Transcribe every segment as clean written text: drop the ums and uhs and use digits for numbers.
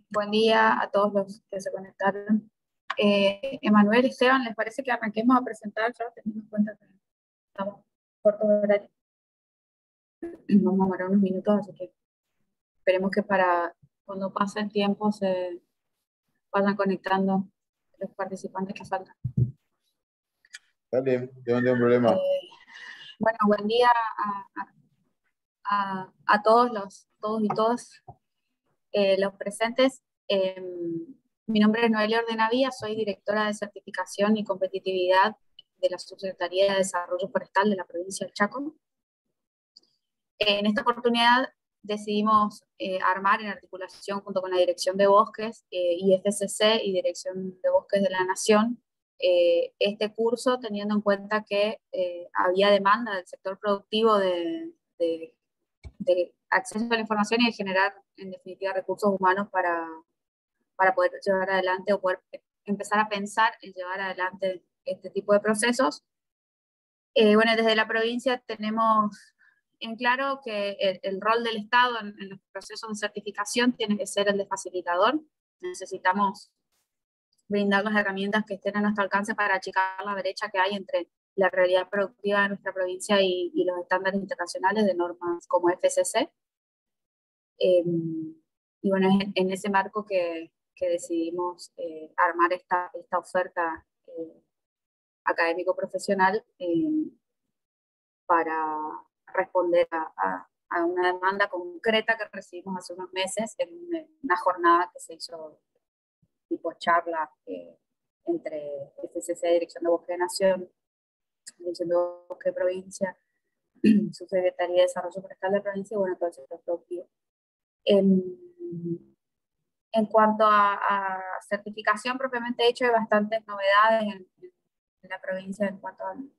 Buen día a todos los que se conectaron. Emanuel y Esteban, ¿les parece que arranquemos a presentar ya, teniendo en cuenta que estamos cortos de horario? Vamos a demorar unos minutos, así que esperemos que para cuando pase el tiempo se vayan conectando los participantes que faltan. Dale, yo no tengo problema. Bueno, buen día a todos y todas los presentes. Mi nombre es Noelia Ordenavía, soy directora de certificación y competitividad de la Subsecretaría de Desarrollo Forestal de la provincia del Chaco. En esta oportunidad decidimos armar en articulación junto con la Dirección de Bosques, IFCC y Dirección de Bosques de la Nación, este curso teniendo en cuenta que había demanda del sector productivo de acceso a la información y de generar, en definitiva, recursos humanos para poder llevar adelante o poder empezar a pensar en llevar adelante este tipo de procesos. Bueno, desde la provincia tenemos en claro que el rol del Estado en los procesos de certificación tiene que ser el de facilitador. Necesitamos brindar las herramientas que estén a nuestro alcance para achicar la brecha que hay entre la realidad productiva de nuestra provincia y los estándares internacionales de normas como FCC. Y bueno, es en ese marco que decidimos armar esta oferta académico profesional para responder a una demanda concreta que recibimos hace unos meses en una jornada que se hizo tipo charla entre FCC, Dirección de Bosque de Nación, Dirección de Bosque de Provincia, Subsecretaría de Desarrollo Forestal de Provincia y bueno, todo el sector productivo. En cuanto a certificación propiamente dicho, hay bastantes novedades en la provincia en cuanto al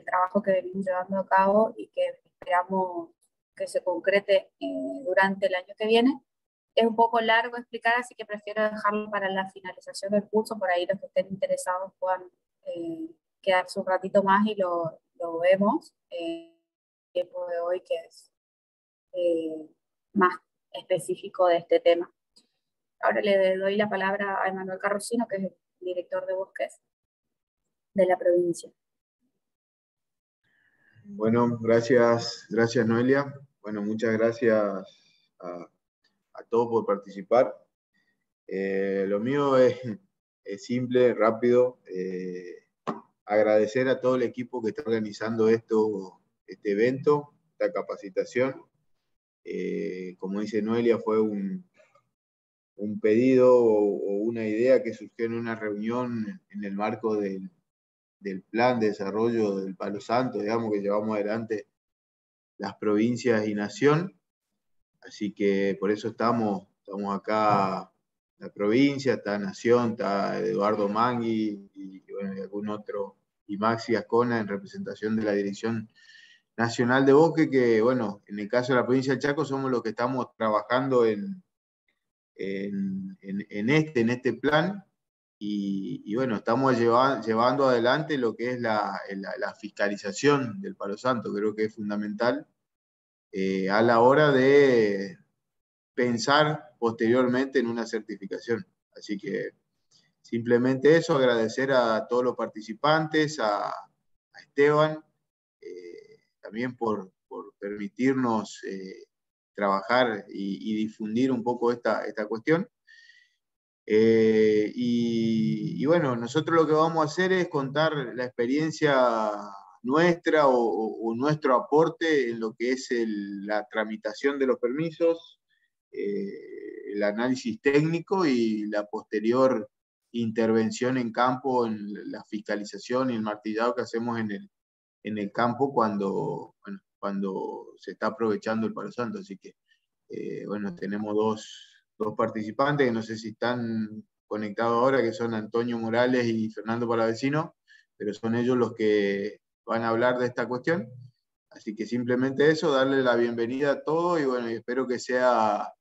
trabajo que venimos llevando a cabo y que esperamos que se concrete durante el año que viene. Es un poco largo explicar, así que prefiero dejarlo para la finalización del curso, por ahí los que estén interesados puedan quedarse un ratito más y lo vemos el tiempo de hoy, que es más específico de este tema. Ahora le doy la palabra a Emanuel Carrocino, que es el director de bosques de la provincia. Bueno, gracias Noelia. Bueno, muchas gracias a todos por participar. Lo mío es simple, rápido. Agradecer a todo el equipo que está organizando este evento, esta capacitación. Como dice Noelia, fue un pedido o una idea que surgió en una reunión en el marco del plan de desarrollo del Palo Santo, digamos, que llevamos adelante las provincias y nación. Así que por eso estamos acá, la provincia, está Nación, está Eduardo Mangui y bueno, y algún otro, y Maxi Ascona en representación de la Dirección Nacional de Bosque, que bueno, en el caso de la provincia del Chaco somos los que estamos trabajando en este plan y bueno, estamos llevando adelante lo que es la fiscalización del Palo Santo. Creo que es fundamental a la hora de pensar posteriormente en una certificación. Así que simplemente eso, agradecer a todos los participantes, a Esteban, también por permitirnos trabajar y difundir un poco esta cuestión. Y bueno, nosotros lo que vamos a hacer es contar la experiencia nuestra o nuestro aporte en lo que es la tramitación de los permisos, el análisis técnico y la posterior intervención en campo, en la fiscalización y el martillado que hacemos en el campo cuando se está aprovechando el Palo Santo. Así que, bueno, tenemos dos participantes que no sé si están conectados ahora, que son Antonio Morales y Fernando Palavecino, pero son ellos los que van a hablar de esta cuestión. Así que simplemente eso, darle la bienvenida a todos y bueno, y espero que sea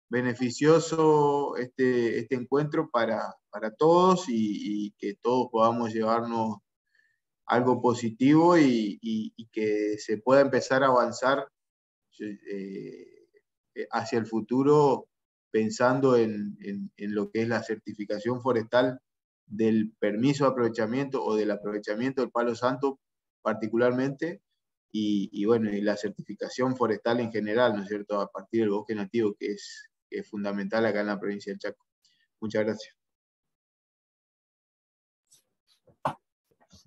beneficioso este encuentro para todos y que todos podamos llevarnos algo positivo y que se pueda empezar a avanzar hacia el futuro pensando en lo que es la certificación forestal del permiso de aprovechamiento o del aprovechamiento del palo santo particularmente, y bueno, y la certificación forestal en general, ¿no es cierto?, a partir del bosque nativo, que es fundamental acá en la provincia del Chaco. Muchas gracias.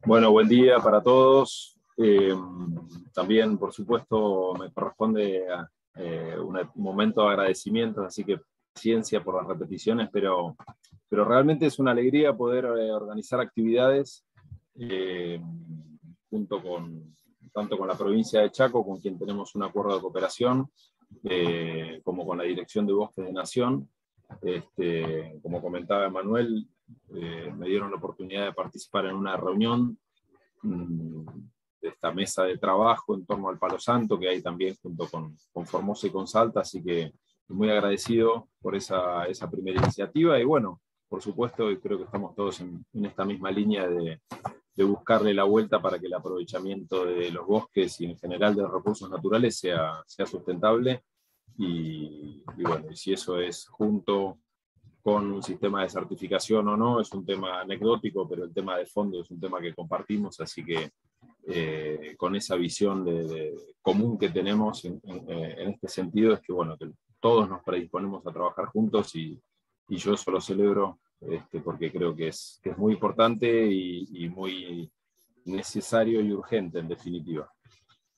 Bueno, buen día para todos. También, por supuesto, me corresponde un momento de agradecimiento, así que paciencia por las repeticiones, pero realmente es una alegría poder organizar actividades tanto con la provincia de Chaco, con quien tenemos un acuerdo de cooperación, como con la Dirección de Bosques de Nación. Como comentaba Manuel, me dieron la oportunidad de participar en una reunión de esta mesa de trabajo en torno al Palo Santo, que hay también junto con Formosa y con Salta, así que muy agradecido por esa primera iniciativa, y bueno, por supuesto, y creo que estamos todos en esta misma línea de buscarle la vuelta para que el aprovechamiento de los bosques y en general de los recursos naturales sea sustentable, y bueno, y si eso es junto con un sistema de certificación o no, es un tema anecdótico, pero el tema de fondo es un tema que compartimos, así que con esa visión común que tenemos en este sentido, es que, bueno, que todos nos predisponemos a trabajar juntos, y yo eso lo celebro, porque creo que es muy importante y muy necesario y urgente, en definitiva.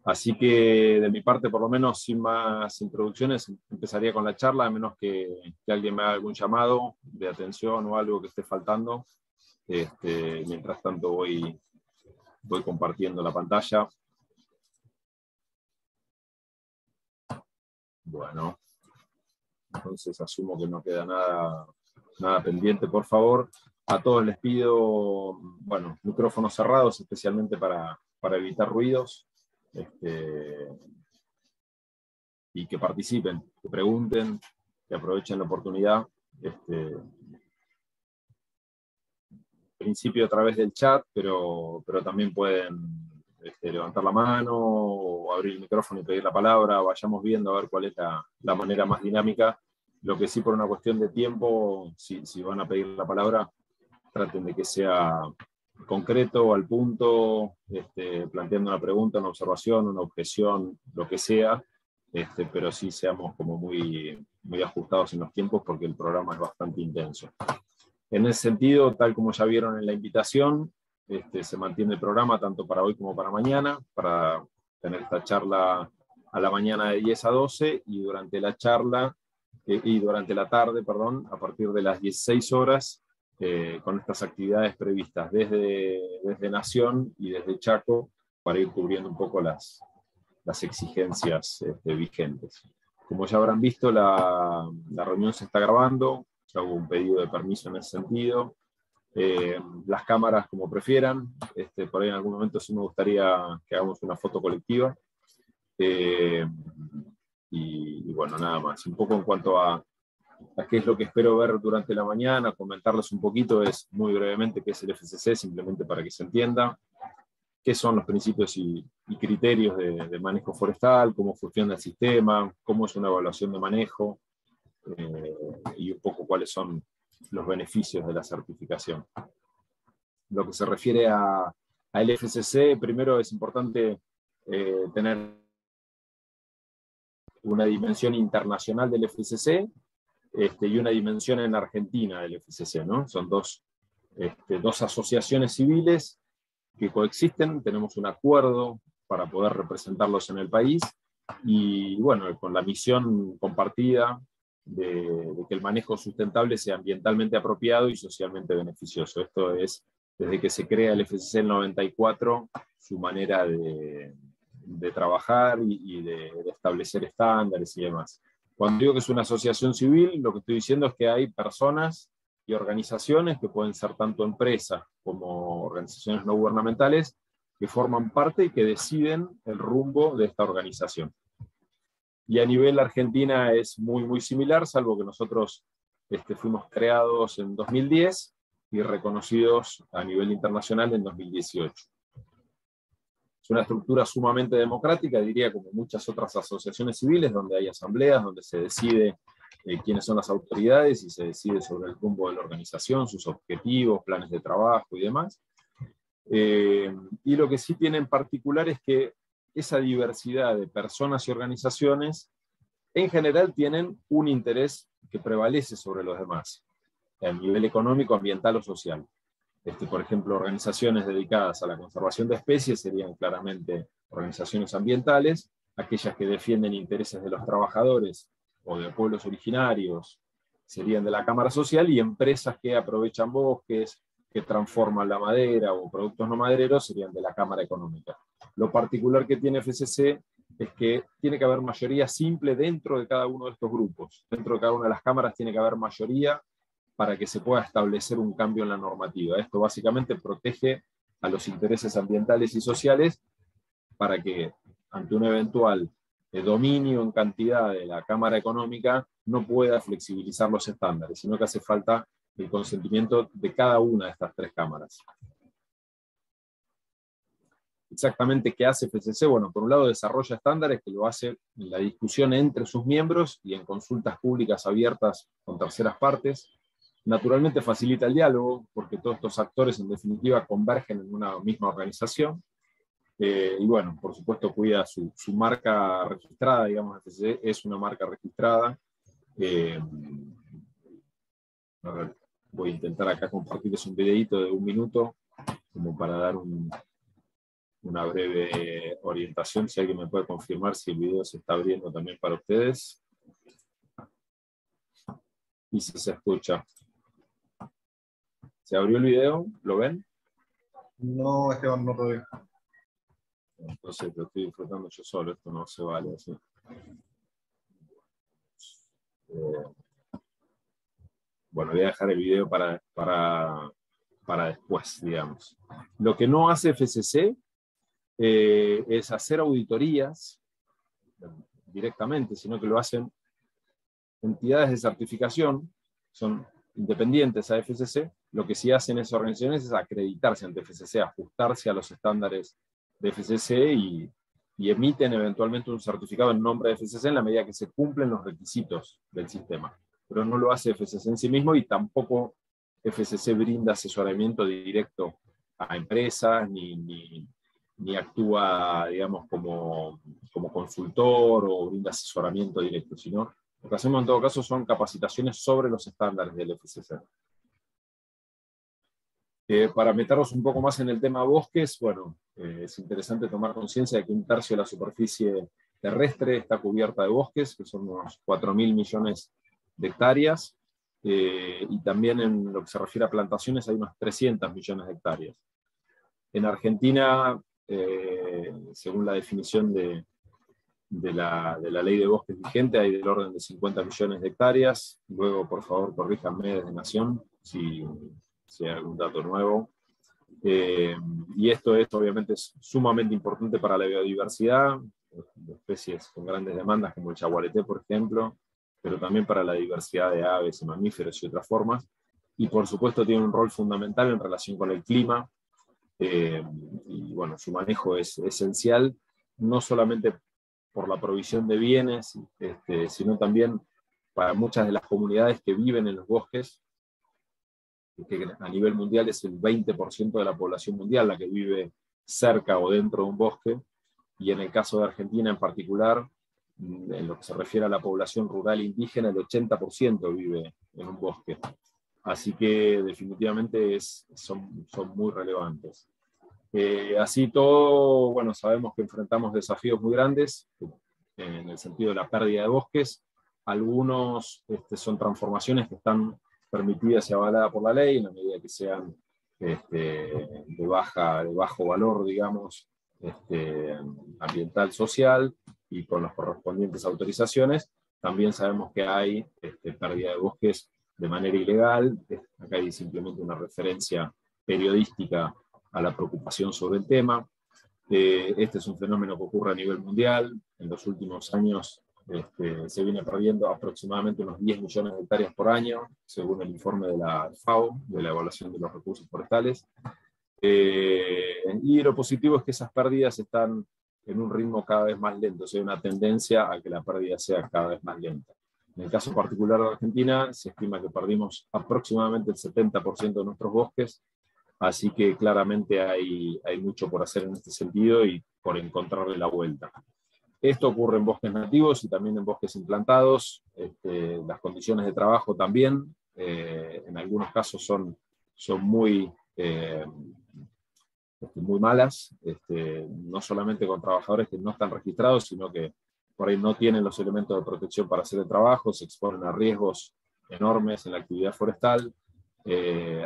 Así que de mi parte, por lo menos, sin más introducciones, empezaría con la charla, a menos que alguien me haga algún llamado de atención o algo que esté faltando. Mientras tanto voy compartiendo la pantalla. Bueno, entonces asumo que no queda nada pendiente, por favor. A todos les pido, bueno, micrófonos cerrados, especialmente para evitar ruidos. Y que participen, que pregunten, que aprovechen la oportunidad. En principio a través del chat, pero también pueden levantar la mano o abrir el micrófono y pedir la palabra. Vayamos viendo a ver cuál es la manera más dinámica. Lo que sí, por una cuestión de tiempo, si van a pedir la palabra, traten de que sea concreto, al punto, planteando una pregunta, una observación, una objeción, lo que sea, pero sí seamos como muy ajustados en los tiempos, porque el programa es bastante intenso. En ese sentido, tal como ya vieron en la invitación, se mantiene el programa tanto para hoy como para mañana, para tener esta charla a la mañana de 10 a 12, y durante la tarde, perdón, a partir de las 16 horas, con estas actividades previstas desde Nación y desde Chaco, para ir cubriendo un poco las exigencias vigentes. Como ya habrán visto, la reunión se está grabando, ya hubo un pedido de permiso en ese sentido. Las cámaras, como prefieran, por ahí en algún momento sí me gustaría que hagamos una foto colectiva. Y bueno, nada más. Un poco en cuanto a qué es lo que espero ver durante la mañana, comentarles un poquito, es muy brevemente qué es el FCC, simplemente para que se entienda qué son los principios y criterios de manejo forestal, cómo funciona el sistema, cómo es una evaluación de manejo, y un poco cuáles son los beneficios de la certificación. Lo que se refiere al FCC, primero es importante tener una dimensión internacional del FCC, y una dimensión en Argentina del FCC, ¿no? Son dos asociaciones civiles que coexisten, tenemos un acuerdo para poder representarlos en el país, y bueno, con la misión compartida de que el manejo sustentable sea ambientalmente apropiado y socialmente beneficioso. Esto es, desde que se crea el FCC en el 94, su manera de trabajar y de establecer estándares y demás. Cuando digo que es una asociación civil, lo que estoy diciendo es que hay personas y organizaciones, que pueden ser tanto empresas como organizaciones no gubernamentales, que forman parte y que deciden el rumbo de esta organización. Y a nivel Argentina es muy similar, salvo que nosotros fuimos creados en 2010 y reconocidos a nivel internacional en 2018. Es una estructura sumamente democrática, diría, como muchas otras asociaciones civiles, donde hay asambleas, donde se decide quiénes son las autoridades y se decide sobre el rumbo de la organización, sus objetivos, planes de trabajo y demás. Y lo que sí tiene en particular es que esa diversidad de personas y organizaciones en general tienen un interés que prevalece sobre los demás, a nivel económico, ambiental o social. Por ejemplo, organizaciones dedicadas a la conservación de especies serían claramente organizaciones ambientales, aquellas que defienden intereses de los trabajadores o de pueblos originarios serían de la cámara social, y empresas que aprovechan bosques, que transforman la madera o productos no madereros serían de la cámara económica. Lo particular que tiene FCC es que tiene que haber mayoría simple dentro de cada uno de estos grupos. Dentro de cada una de las cámaras tiene que haber mayoría para que se pueda establecer un cambio en la normativa. Esto básicamente protege a los intereses ambientales y sociales para que, ante un eventual dominio en cantidad de la Cámara Económica, no pueda flexibilizar los estándares, sino que hace falta el consentimiento de cada una de estas tres cámaras. Exactamente, ¿qué hace FCC? Bueno, por un lado desarrolla estándares, que lo hace en la discusión entre sus miembros y en consultas públicas abiertas con terceras partes. Naturalmente facilita el diálogo, porque todos estos actores en definitiva convergen en una misma organización. Y bueno, por supuesto cuida su marca registrada, digamos, FCC es una marca registrada. Voy a intentar acá compartirles un videito de 1 minuto, como para dar una breve orientación, si alguien me puede confirmar si el video se está abriendo también para ustedes. Y si se escucha. ¿Se abrió el video? ¿Lo ven? No, Esteban, no lo veo. Entonces lo estoy disfrutando yo solo, esto no se vale así. Bueno, voy a dejar el video para después, digamos. Lo que no hace FCC es hacer auditorías directamente, sino que lo hacen entidades de certificación, son independientes a FCC. Lo que sí hacen esas organizaciones es acreditarse ante FCC, ajustarse a los estándares de FCC y emiten eventualmente un certificado en nombre de FCC en la medida que se cumplen los requisitos del sistema. Pero no lo hace FCC en sí mismo, y tampoco FCC brinda asesoramiento directo a empresas, ni actúa, digamos, como consultor o brinda asesoramiento directo, sino lo que hacemos en todo caso son capacitaciones sobre los estándares del FCC. Para meternos un poco más en el tema bosques, bueno, es interesante tomar conciencia de que 1/3 de la superficie terrestre está cubierta de bosques, que son unos 4.000 millones de hectáreas, y también en lo que se refiere a plantaciones hay unos 300 millones de hectáreas. En Argentina, según la definición de la ley de bosques vigente, hay del orden de 50 millones de hectáreas. Luego, por favor, corríjanme desde Nación si hay algún dato nuevo. Y esto es obviamente sumamente importante para la biodiversidad, de especies con grandes demandas como el yaguareté, por ejemplo, pero también para la diversidad de aves y mamíferos y otras formas. Y por supuesto tiene un rol fundamental en relación con el clima, y bueno, su manejo es esencial, no solamente por la provisión de bienes, sino también para muchas de las comunidades que viven en los bosques, que a nivel mundial es el 20% de la población mundial la que vive cerca o dentro de un bosque, y en el caso de Argentina en particular, en lo que se refiere a la población rural indígena, el 80% vive en un bosque. Así que definitivamente son muy relevantes. Así todo, bueno, sabemos que enfrentamos desafíos muy grandes en el sentido de la pérdida de bosques. Algunos son transformaciones que están permitidas y avaladas por la ley, en la medida que sean de bajo valor, digamos, ambiental, social, y con las correspondientes autorizaciones. También sabemos que hay pérdida de bosques de manera ilegal. Acá hay simplemente una referencia periodística a la preocupación sobre el tema. Este es un fenómeno que ocurre a nivel mundial. En los últimos años se viene perdiendo aproximadamente unos 10 millones de hectáreas por año, según el informe de la FAO, de la evaluación de los recursos forestales. Y lo positivo es que esas pérdidas están en un ritmo cada vez más lento, o sea, hay una tendencia a que la pérdida sea cada vez más lenta. En el caso particular de Argentina, se estima que perdimos aproximadamente el 70% de nuestros bosques, así que claramente hay mucho por hacer en este sentido y por encontrarle la vuelta. Esto ocurre en bosques nativos y también en bosques implantados. Las condiciones de trabajo también, en algunos casos son muy malas, no solamente con trabajadores que no están registrados, sino que por ahí no tienen los elementos de protección para hacer el trabajo, se exponen a riesgos enormes en la actividad forestal,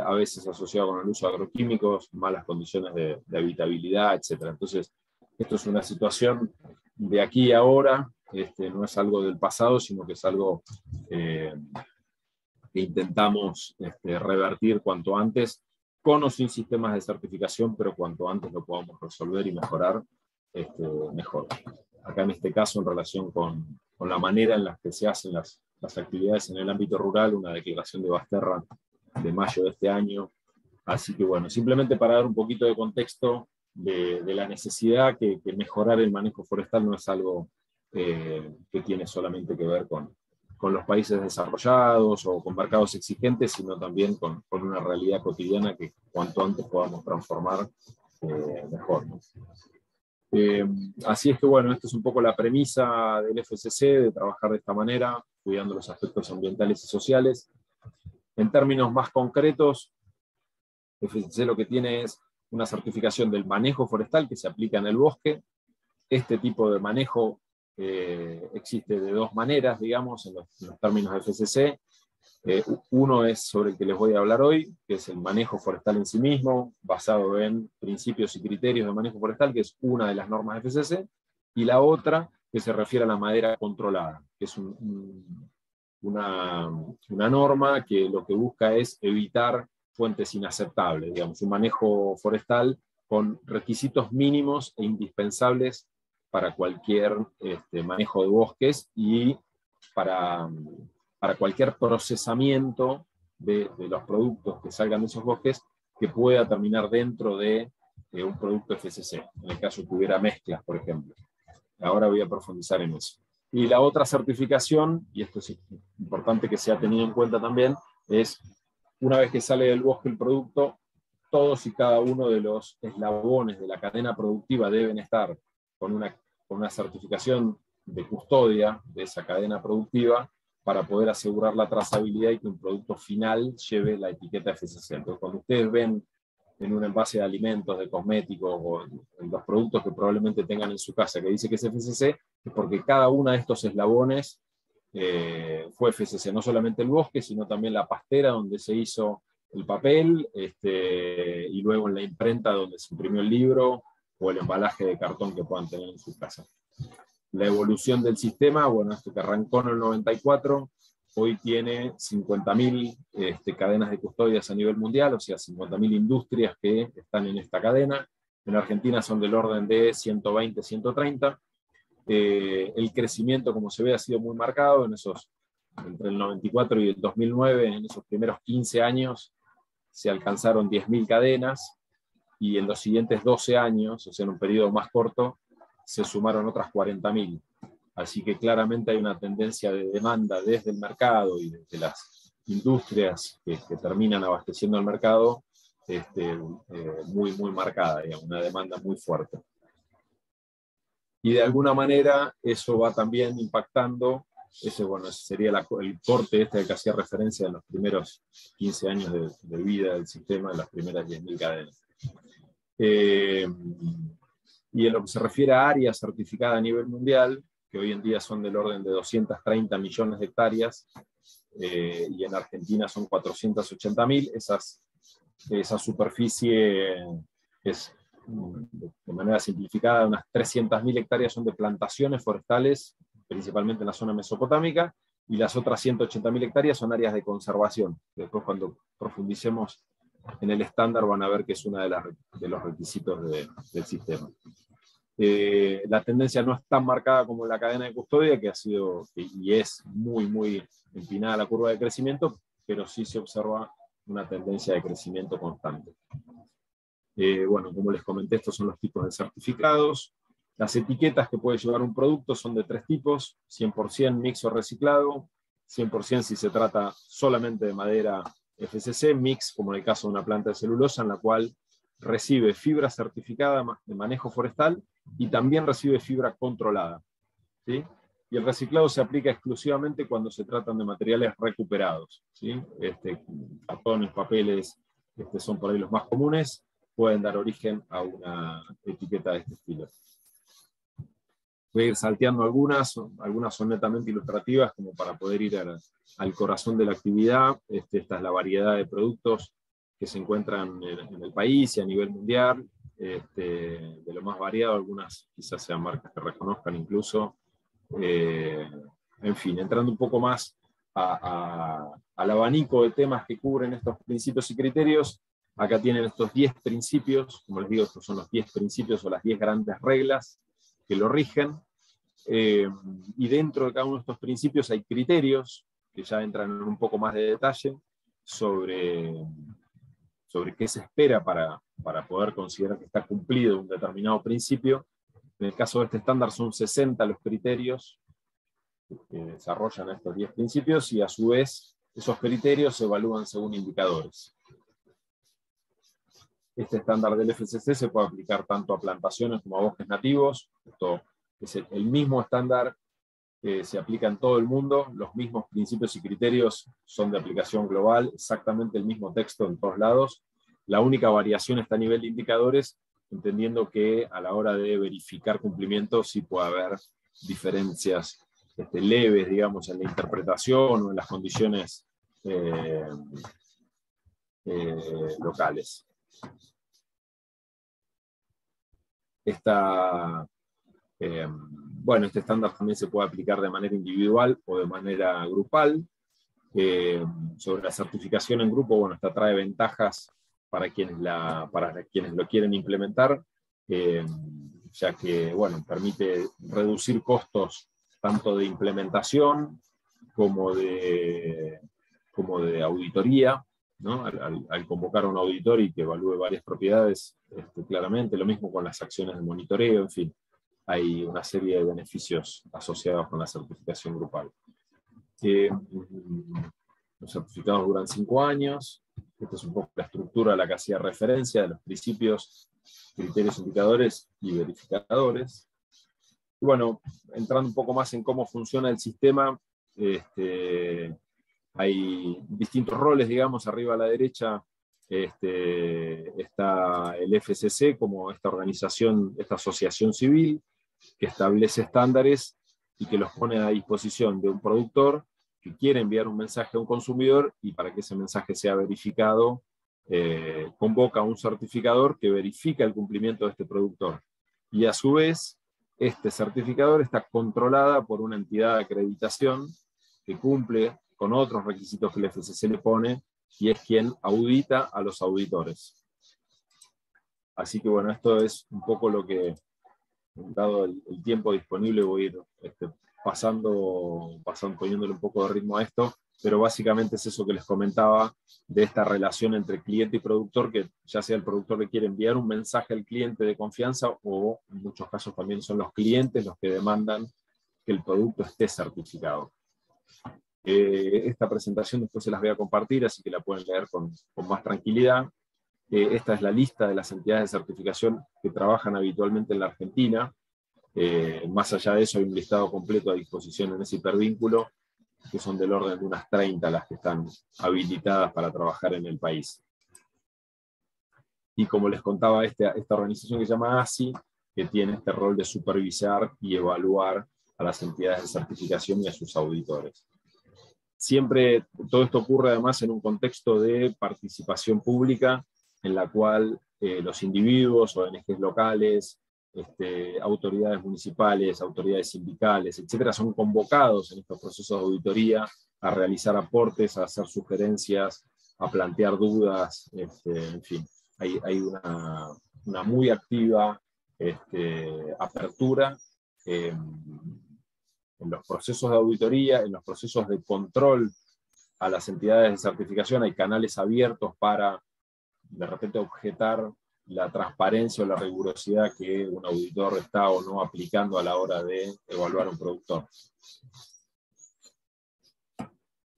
a veces asociado con el uso de agroquímicos, malas condiciones de habitabilidad, etc. Entonces, esto es una situación de aquí y ahora, no es algo del pasado, sino que es algo que intentamos revertir cuanto antes, con o sin sistemas de certificación, pero cuanto antes lo podamos resolver y mejorar, mejor. Acá en este caso, en relación con la manera en la que se hacen las actividades en el ámbito rural, una declaración de Basterra de mayo de este año. Así que bueno, simplemente para dar un poquito de contexto de la necesidad que mejorar el manejo forestal no es algo que tiene solamente que ver con los países desarrollados o con mercados exigentes, sino también con una realidad cotidiana que cuanto antes podamos transformar mejor, ¿no? Así es que bueno, esta es un poco la premisa del FSC, de trabajar de esta manera, cuidando los aspectos ambientales y sociales. En términos más concretos, FSC lo que tiene es una certificación del manejo forestal que se aplica en el bosque. Este tipo de manejo existe de dos maneras, digamos, en los términos de FSC. Uno es sobre el que les voy a hablar hoy, que es el manejo forestal en sí mismo, basado en principios y criterios de manejo forestal, que es una de las normas de FSC, y la otra que se refiere a la madera controlada, que es una norma que lo que busca es evitar fuentes inaceptables, digamos, un manejo forestal con requisitos mínimos e indispensables para cualquier manejo de bosques y para cualquier procesamiento de los productos que salgan de esos bosques que pueda terminar dentro de un producto FSC, en el caso que hubiera mezclas, por ejemplo. Ahora voy a profundizar en eso. Y la otra certificación, y esto es importante que sea tenido en cuenta también, es una vez que sale del bosque el producto, todos y cada uno de los eslabones de la cadena productiva deben estar con una certificación de custodia de esa cadena productiva para poder asegurar la trazabilidad y que un producto final lleve la etiqueta FSC. Entonces, cuando ustedes ven en un envase de alimentos, de cosméticos o en los productos que probablemente tengan en su casa que dice que es FSC, es porque cada uno de estos eslabones fue FSC, no solamente el bosque, sino también la pastera donde se hizo el papel, y luego en la imprenta donde se imprimió el libro, o el embalaje de cartón que puedan tener en su casa. La evolución del sistema, bueno, esto que arrancó en el 94, hoy tiene 50.000 cadenas de custodias a nivel mundial, o sea, 50.000 industrias que están en esta cadena. En Argentina son del orden de 120, 130. El crecimiento, como se ve, ha sido muy marcado entre el 94 y el 2009, en esos primeros 15 años, se alcanzaron 10.000 cadenas, y en los siguientes 12 años, o sea, en un periodo más corto, se sumaron otras 40.000. Así que claramente hay una tendencia de demanda desde el mercado y desde las industrias que terminan abasteciendo al mercado, muy, muy marcada, digamos, una demanda muy fuerte. Y de alguna manera eso va también impactando, ese sería el corte al que hacía referencia en los primeros 15 años de vida del sistema, en las primeras 10.000 cadenas. Y en lo que se refiere a área certificada a nivel mundial, que hoy en día son del orden de 230 millones de hectáreas, y en Argentina son 480.000, esa superficie es, de manera simplificada, unas 300.000 hectáreas son de plantaciones forestales, principalmente en la zona mesopotámica, y las otras 180.000 hectáreas son áreas de conservación. Después, cuando profundicemos en el estándar, van a ver que es uno de los requisitos del sistema. La tendencia no es tan marcada como en la cadena de custodia, que ha sido y es muy, muy empinada la curva de crecimiento, pero sí se observa una tendencia de crecimiento constante. Bueno, como les comenté, estos son los tipos de certificados. Las etiquetas que puede llevar un producto son de 3 tipos: 100% mix o reciclado, 100% si se trata solamente de madera FSC, mix, como en el caso de una planta de celulosa, en la cual recibe fibra certificada de manejo forestal y también recibe fibra controlada, ¿sí? Y el reciclado se aplica exclusivamente cuando se tratan de materiales recuperados, ¿sí? Cartones, papeles, son por ahí los más comunes, pueden dar origen a una etiqueta de este estilo. Voy a ir salteando algunas son netamente ilustrativas, como para poder ir al corazón de la actividad. Esta es la variedad de productos que se encuentran en el país y a nivel mundial, de lo más variado, algunas quizás sean marcas que reconozcan incluso. En fin, entrando un poco más al abanico de temas que cubren estos principios y criterios, acá tienen estos 10 principios, como les digo, estos son los 10 principios o las 10 grandes reglas que lo rigen, y dentro de cada uno de estos principios hay criterios que ya entran en un poco más de detalle sobre qué se espera para poder considerar que está cumplido un determinado principio. En el caso de este estándar son 60 los criterios que desarrollan estos 10 principios, y a su vez esos criterios se evalúan según indicadores. Este estándar del FSC se puede aplicar tanto a plantaciones como a bosques nativos. Esto es el mismo estándar que se aplica en todo el mundo, los mismos principios y criterios son de aplicación global, exactamente el mismo texto en todos lados. La única variación está a nivel de indicadores, entendiendo que a la hora de verificar cumplimiento sí puede haber diferencias leves, digamos, en la interpretación o en las condiciones locales. Bueno, este estándar también se puede aplicar de manera individual o de manera grupal. Sobre la certificación en grupo, bueno, esta trae ventajas para quienes lo quieren implementar, ya que, bueno, permite reducir costos tanto de implementación como de auditoría, ¿no? Al convocar a un auditor y que evalúe varias propiedades, claramente, lo mismo con las acciones de monitoreo, en fin, hay una serie de beneficios asociados con la certificación grupal. Los certificados duran 5 años, esta es un poco la estructura a la que hacía referencia de los principios, criterios, indicadores y verificadores. Y bueno, entrando un poco más en cómo funciona el sistema, hay distintos roles, digamos. Arriba a la derecha está el FSC como esta organización, esta asociación civil que establece estándares y que los pone a disposición de un productor que quiere enviar un mensaje a un consumidor, y para que ese mensaje sea verificado, convoca a un certificador que verifica el cumplimiento de este productor. Y a su vez, este certificador está controlada por una entidad de acreditación que cumple con otros requisitos que el FSC le pone, y es quien audita a los auditores. Así que bueno, esto es un poco lo que, dado el tiempo disponible, voy a ir poniéndole un poco de ritmo a esto, pero básicamente es eso que les comentaba, de esta relación entre cliente y productor, que ya sea el productor que quiere enviar un mensaje al cliente de confianza, o en muchos casos también son los clientes los que demandan que el producto esté certificado. Esta presentación después se las voy a compartir, así que la pueden leer con más tranquilidad. Esta es la lista de las entidades de certificación que trabajan habitualmente en la Argentina. Más allá de eso, hay un listado completo a disposición en ese hipervínculo, que son del orden de unas 30 las que están habilitadas para trabajar en el país. Y como les contaba, esta organización que se llama ASI, que tiene este rol de supervisar y evaluar a las entidades de certificación y a sus auditores. Siempre todo esto ocurre además en un contexto de participación pública, en la cual los individuos, ONGs locales, autoridades municipales, autoridades sindicales, etcétera, son convocados en estos procesos de auditoría a realizar aportes, a hacer sugerencias, a plantear dudas, en fin, hay una muy activa apertura en los procesos de auditoría, en los procesos de control a las entidades de certificación. Hay canales abiertos para, de repente, objetar la transparencia o la rigurosidad que un auditor está o no aplicando a la hora de evaluar un productor.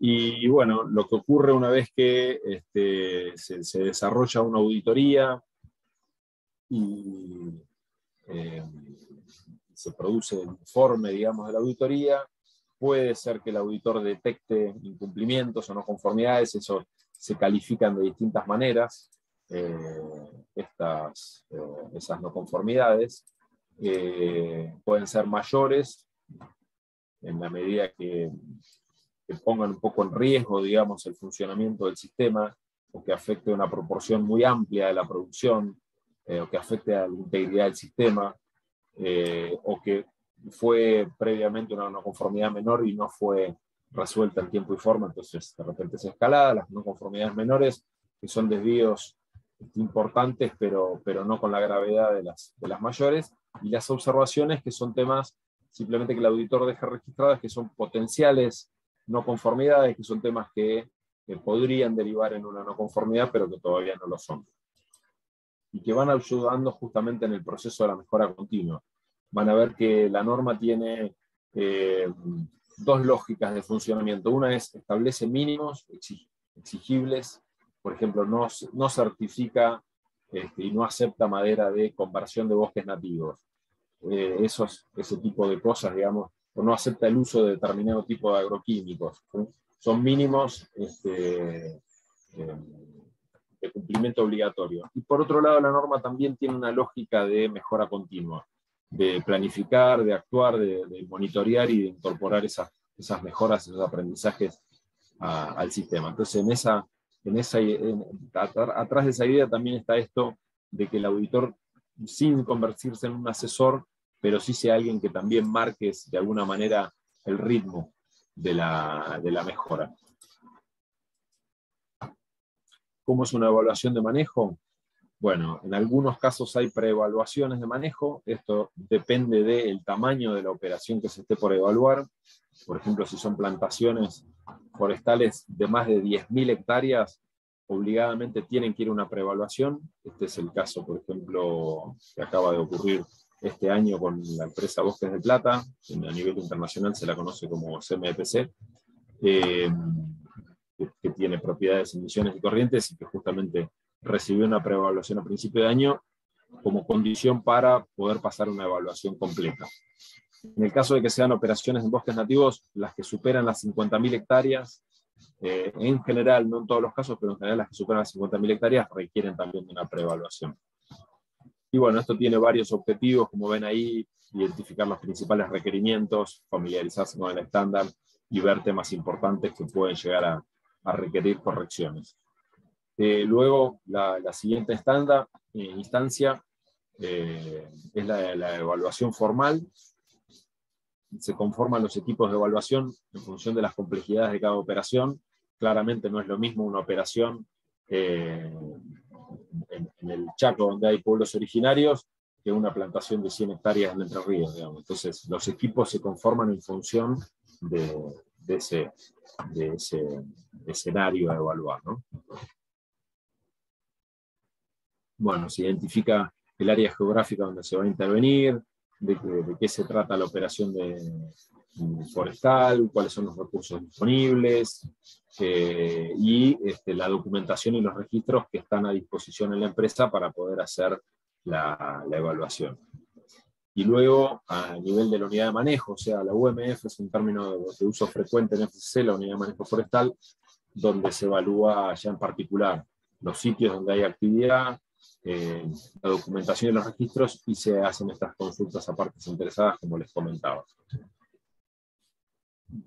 Y bueno, lo que ocurre una vez que se desarrolla una auditoría y se produce el informe, digamos, de la auditoría, puede ser que el auditor detecte incumplimientos o no conformidades, eso se califican de distintas maneras, esas no conformidades. Pueden ser mayores, en la medida que pongan un poco en riesgo, digamos, el funcionamiento del sistema, o que afecte una proporción muy amplia de la producción, o que afecte a la integridad del sistema, o que fue previamente una no conformidad menor y no fue resuelta en tiempo y forma, entonces de repente se escalada. Las no conformidades menores, que son desvíos importantes, pero no con la gravedad de las mayores, y las observaciones, que son temas simplemente que el auditor deja registradas, que son potenciales no conformidades, que son temas que podrían derivar en una no conformidad, pero que todavía no lo son. Y que van ayudando justamente en el proceso de la mejora continua. Van a ver que la norma tiene dos lógicas de funcionamiento. Una es, establece mínimos exigibles, por ejemplo, no certifica y no acepta madera de conversión de bosques nativos. Ese tipo de cosas, digamos, o no acepta el uso de determinado tipo de agroquímicos. Son mínimos de cumplimiento obligatorio. Y por otro lado, la norma también tiene una lógica de mejora continua, de planificar, de actuar, de monitorear y de incorporar esas mejoras, esos aprendizajes al sistema. Entonces, atrás de esa idea también está esto de que el auditor, sin convertirse en un asesor, pero sí sea alguien que también marque de alguna manera el ritmo de la mejora. ¿Cómo es una evaluación de manejo? Bueno, en algunos casos hay preevaluaciones de manejo. Esto depende del tamaño de la operación que se esté por evaluar. Por ejemplo, si son plantaciones forestales de más de 10.000 hectáreas, obligadamente tienen que ir a una preevaluación. Este es el caso, por ejemplo, que acaba de ocurrir este año con la empresa Bosques de Plata, que a nivel internacional se la conoce como CMPC, que tiene propiedades en Misiones y Corrientes, y que justamente recibió una preevaluación a principio de año como condición para poder pasar una evaluación completa. En el caso de que sean operaciones en bosques nativos, las que superan las 50.000 hectáreas, en general, no en todos los casos, pero en general las que superan las 50.000 hectáreas requieren también de una preevaluación. Y bueno, esto tiene varios objetivos, como ven ahí: identificar los principales requerimientos, familiarizarse con el estándar y ver temas importantes que pueden llegar a requerir correcciones. Luego, la siguiente instancia es la evaluación formal. Se conforman los equipos de evaluación en función de las complejidades de cada operación. Claramente no es lo mismo una operación en el Chaco, donde hay pueblos originarios, que una plantación de 100 hectáreas en Entre Ríos, digamos. Entonces, los equipos se conforman en función de ese escenario a evaluar, ¿no? Bueno, se identifica el área geográfica donde se va a intervenir, de qué se trata la operación forestal, cuáles son los recursos disponibles, y la documentación y los registros que están a disposición en la empresa para poder hacer la evaluación. Y luego, a nivel de la unidad de manejo, o sea, la UMF es un término de uso frecuente en FCC, la unidad de manejo forestal, donde se evalúa ya en particular los sitios donde hay actividad, la documentación y los registros, y se hacen estas consultas a partes interesadas, como les comentaba.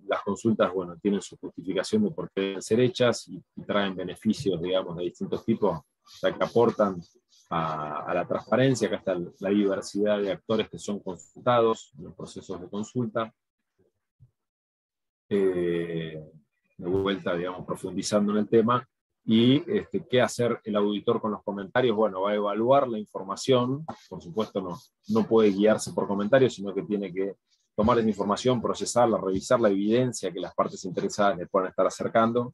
Las consultas, bueno, tienen su justificación de por qué deben ser hechas y traen beneficios, digamos, de distintos tipos, o sea, que aportan a la transparencia. Acá está la diversidad de actores que son consultados en los procesos de consulta. De vuelta, digamos, profundizando en el tema. Y qué hacer el auditor con los comentarios. Bueno, va a evaluar la información, por supuesto no puede guiarse por comentarios, sino que tiene que tomar esa información, procesarla, revisar la evidencia que las partes interesadas le puedan estar acercando,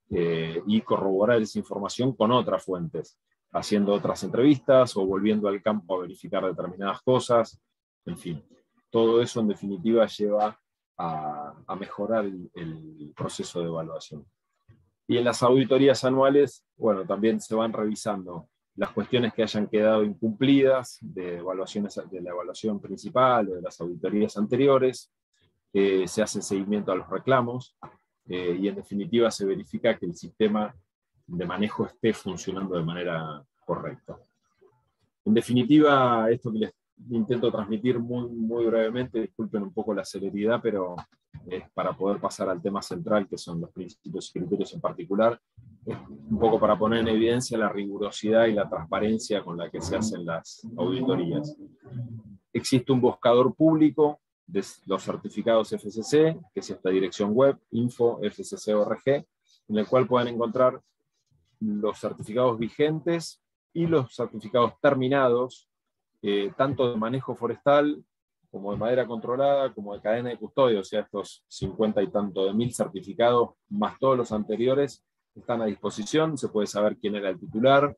y corroborar esa información con otras fuentes, haciendo otras entrevistas o volviendo al campo a verificar determinadas cosas. En fin, todo eso en definitiva lleva a mejorar el proceso de evaluación. Y en las auditorías anuales, bueno, también se van revisando las cuestiones que hayan quedado incumplidas de la evaluación principal o de las auditorías anteriores, se hace seguimiento a los reclamos, y en definitiva se verifica que el sistema de manejo esté funcionando de manera correcta. En definitiva, esto que les intento transmitir muy brevemente, disculpen un poco la celeridad, pero es para poder pasar al tema central, que son los principios y criterios en particular, un poco para poner en evidencia la rigurosidad y la transparencia con la que se hacen las auditorías. Existe un buscador público de los certificados FSC, que es esta dirección web, info.fsc.org, en el cual pueden encontrar los certificados vigentes y los certificados terminados, tanto de manejo forestal, como de madera controlada, como de cadena de custodia, o sea, estos 50 y tanto de 1000 certificados, más todos los anteriores, están a disposición. Se puede saber quién era el titular,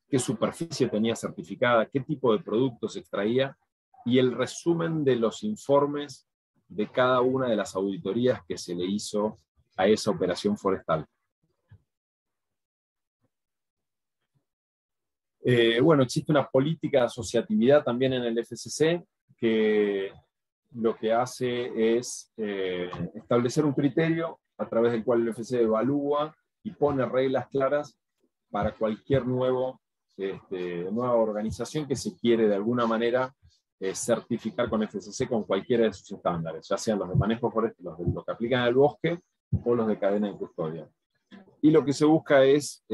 qué superficie tenía certificada, qué tipo de productos extraía, y el resumen de los informes de cada una de las auditorías que se le hizo a esa operación forestal. Bueno, existe una política de asociatividad también en el FSC, que lo que hace es establecer un criterio a través del cual el FSC evalúa y pone reglas claras para cualquier nueva organización que se quiere de alguna manera certificar con FSC con cualquiera de sus estándares, ya sean los de manejo forestal, los que aplican al bosque o los de cadena de custodia. Y lo que se busca es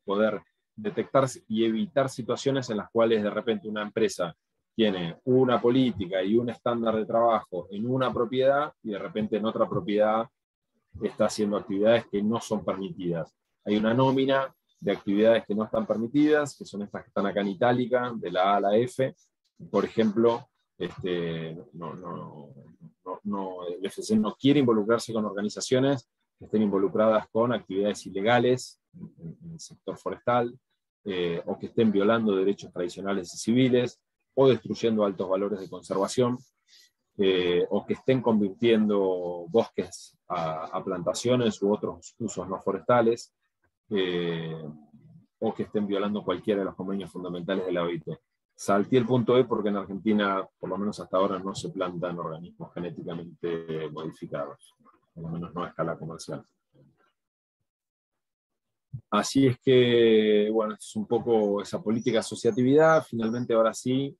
poder detectar y evitar situaciones en las cuales de repente una empresa tiene una política y un estándar de trabajo en una propiedad y de repente en otra propiedad está haciendo actividades que no son permitidas. Hay una nómina de actividades que no están permitidas, que son estas que están acá en itálica, de la A a la F. Por ejemplo, el FSC no quiere involucrarse con organizaciones que estén involucradas con actividades ilegales en el sector forestal, o que estén violando derechos tradicionales y civiles, o destruyendo altos valores de conservación, o que estén convirtiendo bosques a plantaciones u otros usos no forestales, o que estén violando cualquiera de los convenios fundamentales de la OIT. Salté el punto E porque en Argentina, por lo menos hasta ahora, no se plantan organismos genéticamente modificados, por lo menos no a escala comercial. Así es que, bueno, es un poco esa política de asociatividad. Finalmente, ahora sí,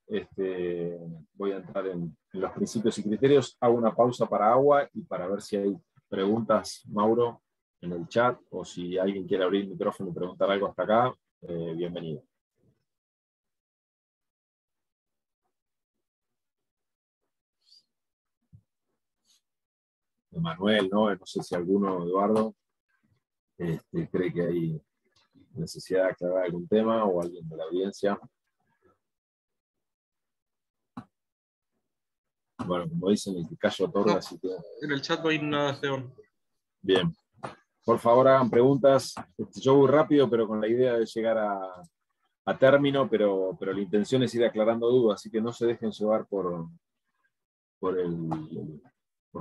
voy a entrar en los principios y criterios. Hago una pausa para agua y para ver si hay preguntas, Mauro, en el chat, o si alguien quiere abrir el micrófono y preguntar algo hasta acá, bienvenido. Manuel, ¿no? No sé si alguno, Eduardo, cree que hay necesidad de aclarar algún tema, o alguien de la audiencia. Bueno, como dicen, el que callo otorga, No, así que... en el chat no hay nada, Esteban. Bien. Por favor, hagan preguntas. Yo voy rápido, pero con la idea de llegar a término, pero la intención es ir aclarando dudas, así que no se dejen llevar por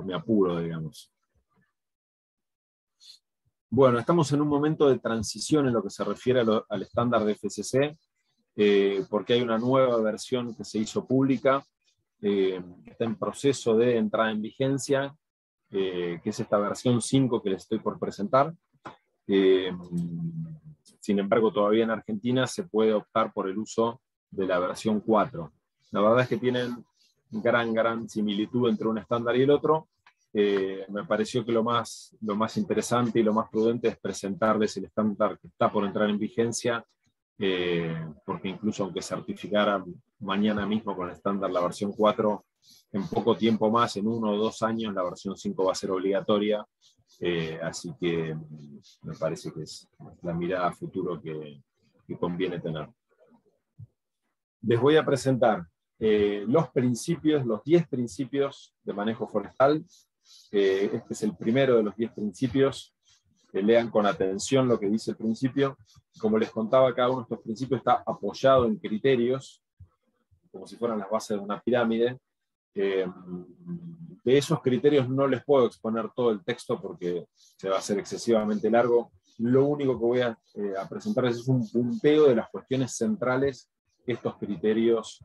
mi apuro, digamos. Bueno, estamos en un momento de transición en lo que se refiere al estándar de FSC, porque hay una nueva versión que se hizo pública, que está en proceso de entrada en vigencia, que es esta versión 5 que les estoy por presentar. Sin embargo, todavía en Argentina se puede optar por el uso de la versión 4. La verdad es que tienen gran similitud entre un estándar y el otro. Me pareció que lo más interesante y lo más prudente es presentarles el estándar que está por entrar en vigencia, porque incluso aunque certificaran mañana mismo con el estándar la versión 4, en poco tiempo más, en 1 o 2 años, la versión 5 va a ser obligatoria, así que me parece que es la mirada a futuro que conviene tener. Les voy a presentar los 10 principios de manejo forestal. Este es el primero de los 10 principios. Lean con atención lo que dice el principio. Como les contaba, cada uno de estos principios está apoyado en criterios, como si fueran las bases de una pirámide, De esos criterios no les puedo exponer todo el texto porque se va a hacer excesivamente largo. Lo único que voy a presentarles es un punteo de las cuestiones centrales que estos criterios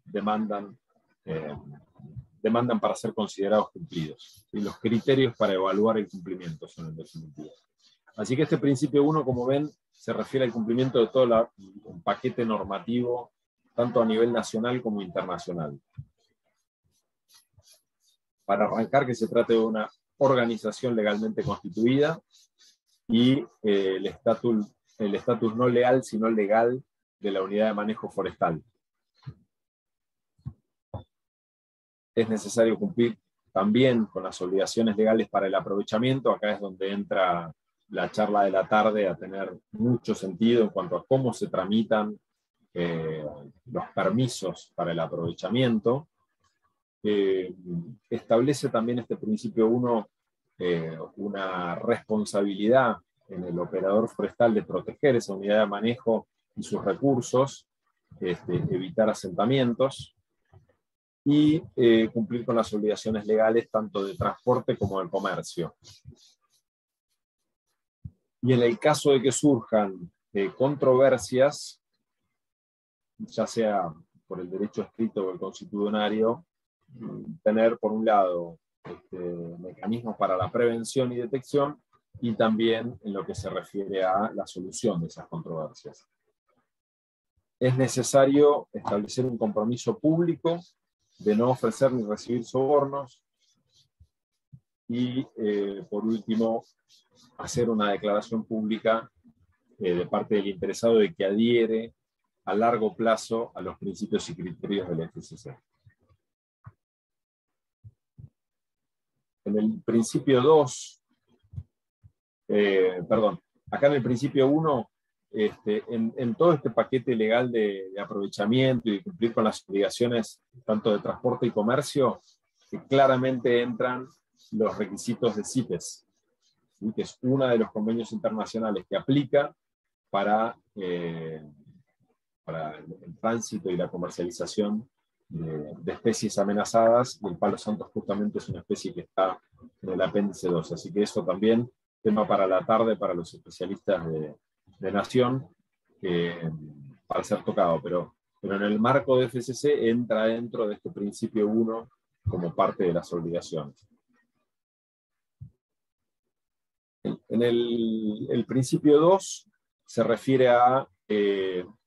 demandan para ser considerados cumplidos. Y los criterios para evaluar el cumplimiento son en definitiva. Así que este principio 1, como ven, se refiere al cumplimiento de todo un paquete normativo, tanto a nivel nacional como internacional. Para arrancar, que se trate de una organización legalmente constituida y el estatus no legal, sino legal de la unidad de manejo forestal. Es necesario cumplir también con las obligaciones legales para el aprovechamiento. Acá es donde entra la charla de la tarde a tener mucho sentido en cuanto a cómo se tramitan los permisos para el aprovechamiento. Establece también este principio 1 una responsabilidad en el operador forestal de proteger esa unidad de manejo y sus recursos, evitar asentamientos y cumplir con las obligaciones legales tanto de transporte como del comercio. Y en el caso de que surjan controversias, ya sea por el derecho escrito o el constitucionario, tener por un lado mecanismos para la prevención y detección y también en lo que se refiere a la solución de esas controversias. Es necesario establecer un compromiso público de no ofrecer ni recibir sobornos y, por último, hacer una declaración pública de parte del interesado de que adhiere a largo plazo a los principios y criterios del FCC. En el principio 2, acá en el principio 1, en todo este paquete legal de aprovechamiento y de cumplir con las obligaciones tanto de transporte y comercio, que claramente entran los requisitos de CITES, ¿sí? Que es uno de los convenios internacionales que aplica para el tránsito y la comercialización de especies amenazadas, y el palo santo justamente es una especie que está en el apéndice 2, así que eso también, tema para la tarde para los especialistas de Nación, para ser tocado, pero en el marco de FCC entra dentro de este principio 1 como parte de las obligaciones. En el principio 2 se refiere a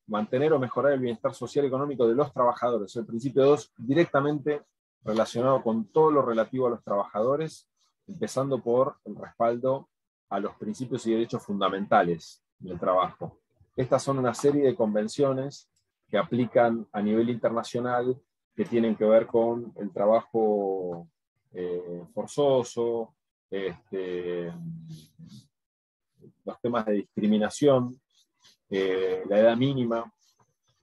mantener o mejorar el bienestar social y económico de los trabajadores. El principio 2 directamente relacionado con todo lo relativo a los trabajadores, empezando por el respaldo a los principios y derechos fundamentales del trabajo. Estas son una serie de convenciones que aplican a nivel internacional, que tienen que ver con el trabajo forzoso, los temas de discriminación, la edad mínima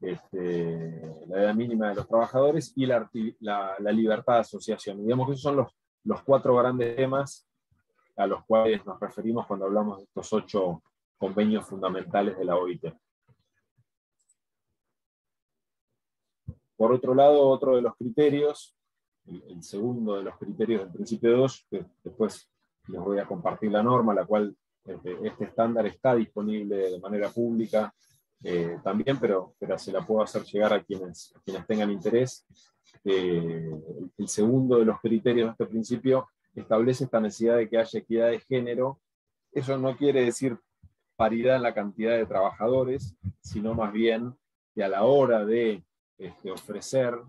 de los trabajadores y la libertad de asociación. Digamos que esos son los 4 grandes temas a los cuales nos referimos cuando hablamos de estos 8 convenios fundamentales de la OIT. Por otro lado, otro de los criterios, el segundo de los criterios del principio 2, que después les voy a compartir la norma, la cual este estándar está disponible de manera pública también, pero se la puedo hacer llegar a quienes tengan interés. El segundo de los criterios de este principio establece esta necesidad de que haya equidad de género. Eso no quiere decir paridad en la cantidad de trabajadores, sino más bien que a la hora de ofrecer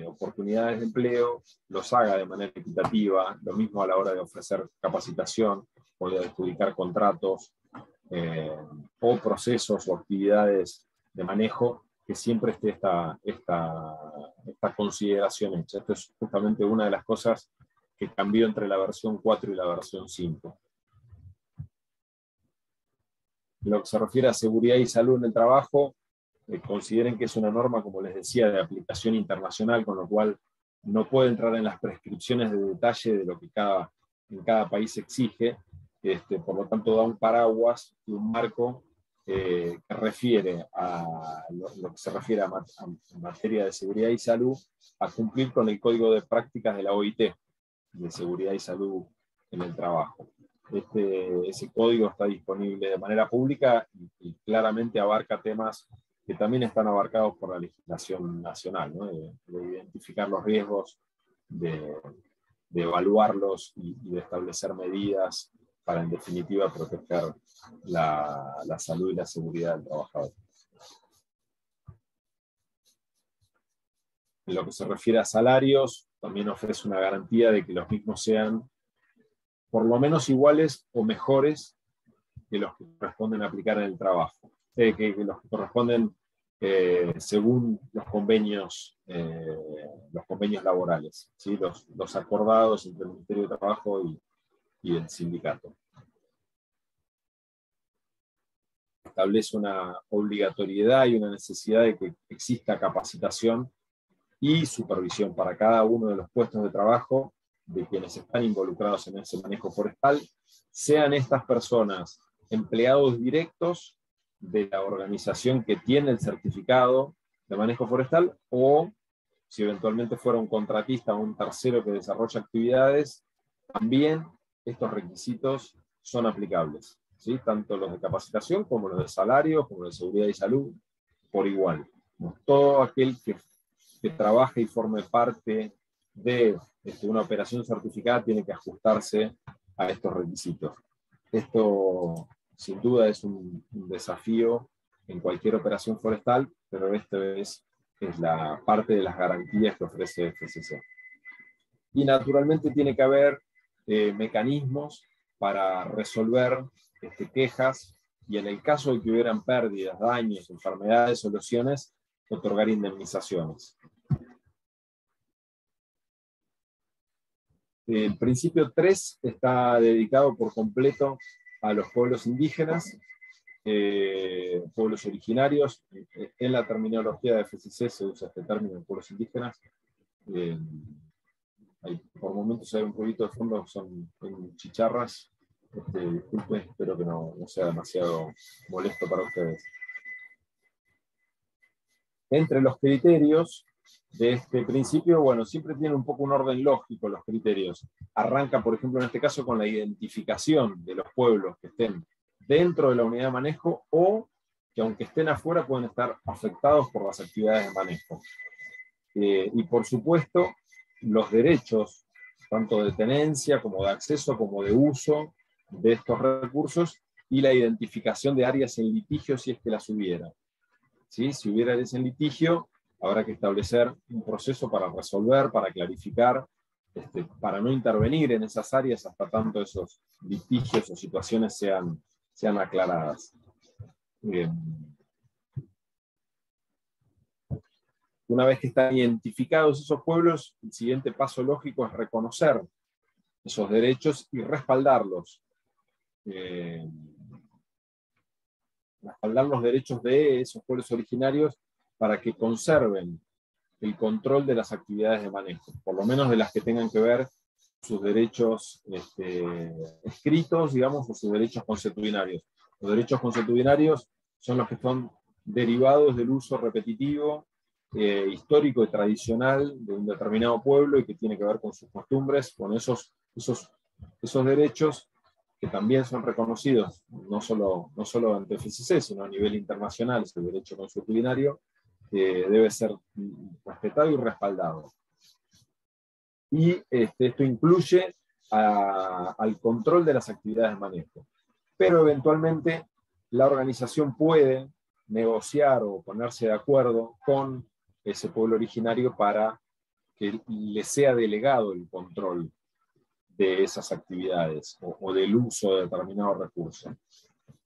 oportunidades de empleo, los haga de manera equitativa, lo mismo a la hora de ofrecer capacitación o de adjudicar contratos o procesos o actividades de manejo, que siempre esté esta consideración hecha. Esto es justamente una de las cosas que cambió entre la versión 4 y la versión 5. En lo que se refiere a seguridad y salud en el trabajo, consideren que es una norma, como les decía, de aplicación internacional, con lo cual no puede entrar en las prescripciones de detalle de lo que en cada país exige. Por lo tanto, da un paraguas y un marco que refiere a lo que se refiere a materia de seguridad y salud, a cumplir con el Código de Prácticas de la OIT, de seguridad y salud en el trabajo. Ese código está disponible de manera pública y claramente abarca temas que también están abarcados por la legislación nacional, ¿no? de identificar los riesgos, de evaluarlos y de establecer medidas para, en definitiva, proteger la salud y la seguridad del trabajador. En lo que se refiere a salarios, también ofrece una garantía de que los mismos sean por lo menos iguales o mejores que los que corresponden aplicar en el trabajo, que los que corresponden según los convenios laborales, ¿sí? los acordados entre el Ministerio de Trabajo y el sindicato. Establece una obligatoriedad y una necesidad de que exista capacitación y supervisión para cada uno de los puestos de trabajo de quienes están involucrados en ese manejo forestal, sean estas personas empleados directos de la organización que tiene el certificado de manejo forestal, o si eventualmente fuera un contratista o un tercero que desarrolla actividades, también estos requisitos son aplicables, ¿sí? Tanto los de capacitación como los de salario, como los de seguridad y salud, por igual. Todo aquel que trabaje y forme parte de una operación certificada tiene que ajustarse a estos requisitos. Esto, sin duda, es un desafío en cualquier operación forestal, pero esto es la parte de las garantías que ofrece FCC. Y naturalmente tiene que haber mecanismos para resolver quejas, y en el caso de que hubieran pérdidas, daños, enfermedades o lesiones, otorgar indemnizaciones. El principio 3 está dedicado por completo a los pueblos indígenas, pueblos originarios. En la terminología de FCC se usa este término, pueblos indígenas. Por momentos hay un poquito de fondo, son chicharras. Disculpen, espero que no sea demasiado molesto para ustedes. Entre los criterios de este principio, bueno, siempre tiene un poco un orden lógico los criterios. Arranca, por ejemplo, en este caso, con la identificación de los pueblos que estén dentro de la unidad de manejo o que, aunque estén afuera, pueden estar afectados por las actividades de manejo. Y, por supuesto, los derechos, tanto de tenencia como de acceso, como de uso de estos recursos, y la identificación de áreas en litigio si es que las hubiera. ¿Sí? Si hubiera áreas en litigio, habrá que establecer un proceso para resolver, para clarificar, para no intervenir en esas áreas hasta tanto esos litigios o situaciones sean aclaradas. Una vez que están identificados esos pueblos, el siguiente paso lógico es reconocer esos derechos y respaldarlos. Respaldar los derechos de esos pueblos originarios para que conserven el control de las actividades de manejo, por lo menos de las que tengan que ver sus derechos escritos, digamos, o sus derechos consuetudinarios. Los derechos consuetudinarios son los que son derivados del uso repetitivo, histórico y tradicional de un determinado pueblo y que tiene que ver con sus costumbres, con esos derechos que también son reconocidos, no solo ante FCC, sino a nivel internacional. El derecho consuetudinario debe ser respetado y respaldado. Y esto incluye al control de las actividades de manejo. Pero eventualmente la organización puede negociar o ponerse de acuerdo con ese pueblo originario para que le sea delegado el control de esas actividades o del uso de determinados recursos.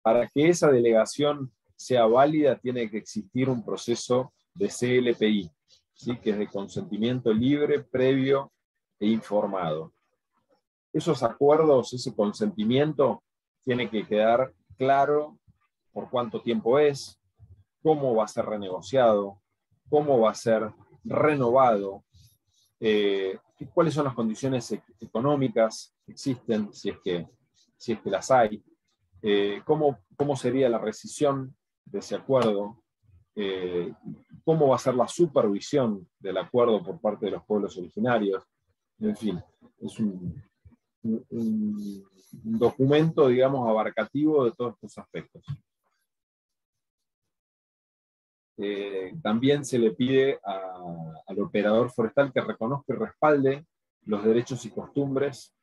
Para que esa delegación sea válida, tiene que existir un proceso de CLPI, ¿sí? Que es de consentimiento libre, previo e informado. Esos acuerdos, ese consentimiento, tiene que quedar claro por cuánto tiempo es, cómo va a ser renegociado, cómo va a ser renovado, cuáles son las condiciones económicas que existen, si es que las hay, cómo cómo sería la rescisión de ese acuerdo, cómo va a ser la supervisión del acuerdo por parte de los pueblos originarios. En fin, es un documento, digamos, abarcativo de todos estos aspectos. También se le pide al operador forestal que reconozca y respalde los derechos y costumbres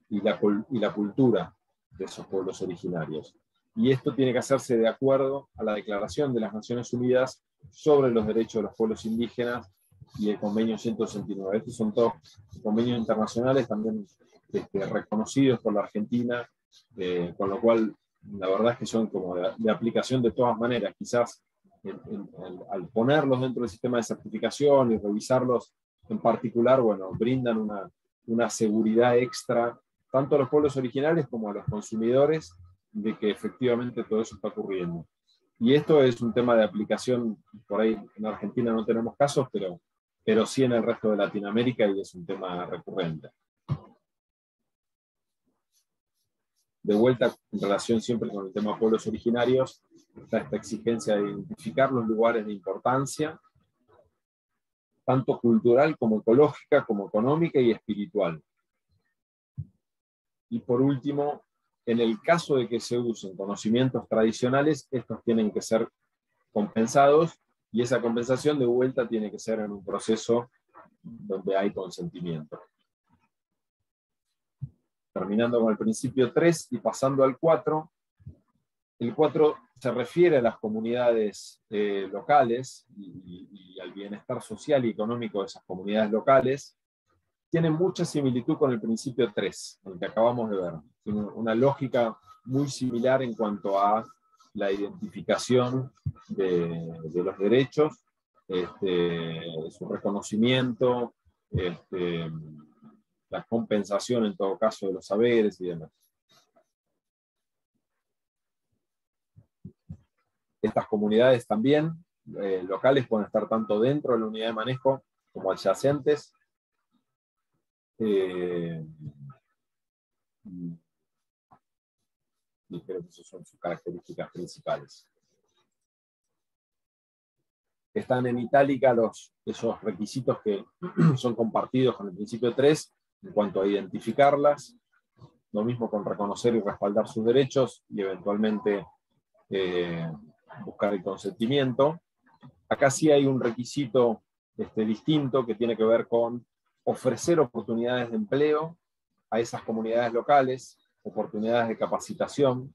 y la cultura de esos pueblos originarios. Y esto tiene que hacerse de acuerdo a la Declaración de las Naciones Unidas sobre los derechos de los pueblos indígenas y el Convenio 169. Estos son todos convenios internacionales también reconocidos por la Argentina, con lo cual la verdad es que son como de aplicación de todas maneras. Quizás al ponerlos dentro del sistema de certificación y revisarlos en particular, bueno, brindan una seguridad extra tanto a los pueblos originales como a los consumidores de que efectivamente todo eso está ocurriendo. Y esto es un tema de aplicación, por ahí en Argentina no tenemos casos, pero sí en el resto de Latinoamérica, y es un tema recurrente. De vuelta, en relación siempre con el tema de pueblos originarios, está esta exigencia de identificar los lugares de importancia, tanto cultural como ecológica, como económica y espiritual. Y por último, en el caso de que se usen conocimientos tradicionales, estos tienen que ser compensados, y esa compensación de vuelta tiene que ser en un proceso donde hay consentimiento. Terminando con el principio 3 y pasando al 4, el 4 se refiere a las comunidades locales y al bienestar social y económico de esas comunidades locales. Tiene mucha similitud con el principio 3, el que acabamos de ver. Tiene una lógica muy similar en cuanto a la identificación de los derechos, su reconocimiento, la compensación en todo caso de los saberes y demás. Estas comunidades también locales pueden estar tanto dentro de la unidad de manejo como adyacentes. Y creo que esas son sus características principales. Están en itálica esos requisitos que son compartidos con el principio 3 en cuanto a identificarlas, lo mismo con reconocer y respaldar sus derechos y eventualmente buscar el consentimiento. Acá sí hay un requisito distinto que tiene que ver con ofrecer oportunidades de empleo a esas comunidades locales, oportunidades de capacitación,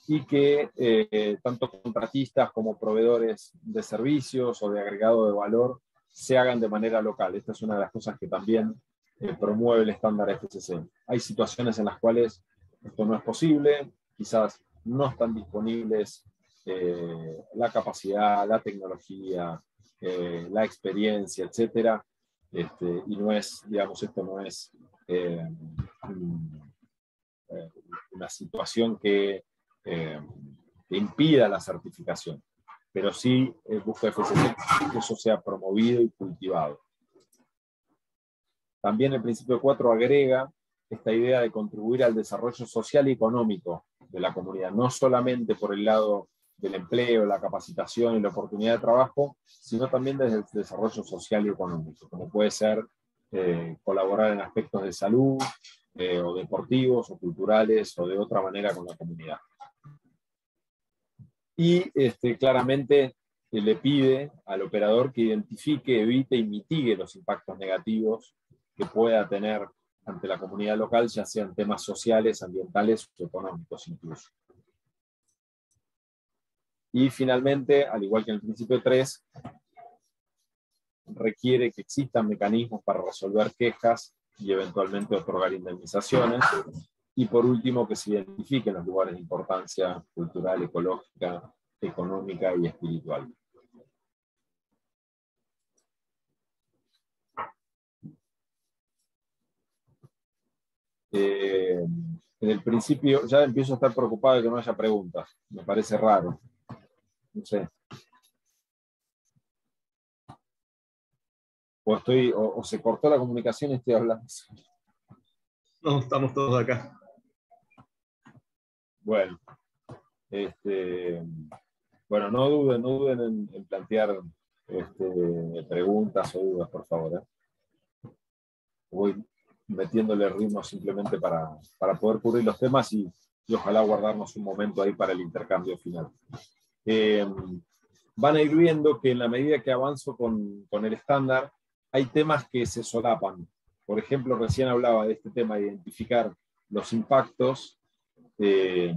y que tanto contratistas como proveedores de servicios o de agregado de valor se hagan de manera local. Esta es una de las cosas que también promueve el estándar FCC. Hay situaciones en las cuales esto no es posible, quizás no están disponibles la capacidad, la tecnología, la experiencia, etc. Y no es, digamos, esto no es una situación que impida la certificación, pero sí busca FCC que eso sea promovido y cultivado. También el principio 4 agrega esta idea de contribuir al desarrollo social y económico de la comunidad, no solamente por el lado del empleo, la capacitación y la oportunidad de trabajo, sino también desde el desarrollo social y económico, como puede ser colaborar en aspectos de salud, o deportivos, o culturales, o de otra manera con la comunidad. Y claramente le pide al operador que identifique, evite y mitigue los impactos negativos que pueda tener ante la comunidad local, ya sean temas sociales, ambientales o económicos incluso. Y finalmente, al igual que en el principio 3, requiere que existan mecanismos para resolver quejas y eventualmente otorgar indemnizaciones. Y por último, que se identifiquen los lugares de importancia cultural, ecológica, económica y espiritual. En el principio, ya empiezo a estar preocupado de que no haya preguntas. Me parece raro. No sé. O se cortó la comunicación y estoy hablando. No, estamos todos acá. Bueno. Bueno, no duden en plantear preguntas o dudas, por favor. Voy metiéndole ritmo simplemente para poder cubrir los temas y ojalá guardarnos un momento ahí para el intercambio final. Van a ir viendo que en la medida que avanzo con el estándar, hay temas que se solapan. Por ejemplo, recién hablaba de este tema de identificar los impactos que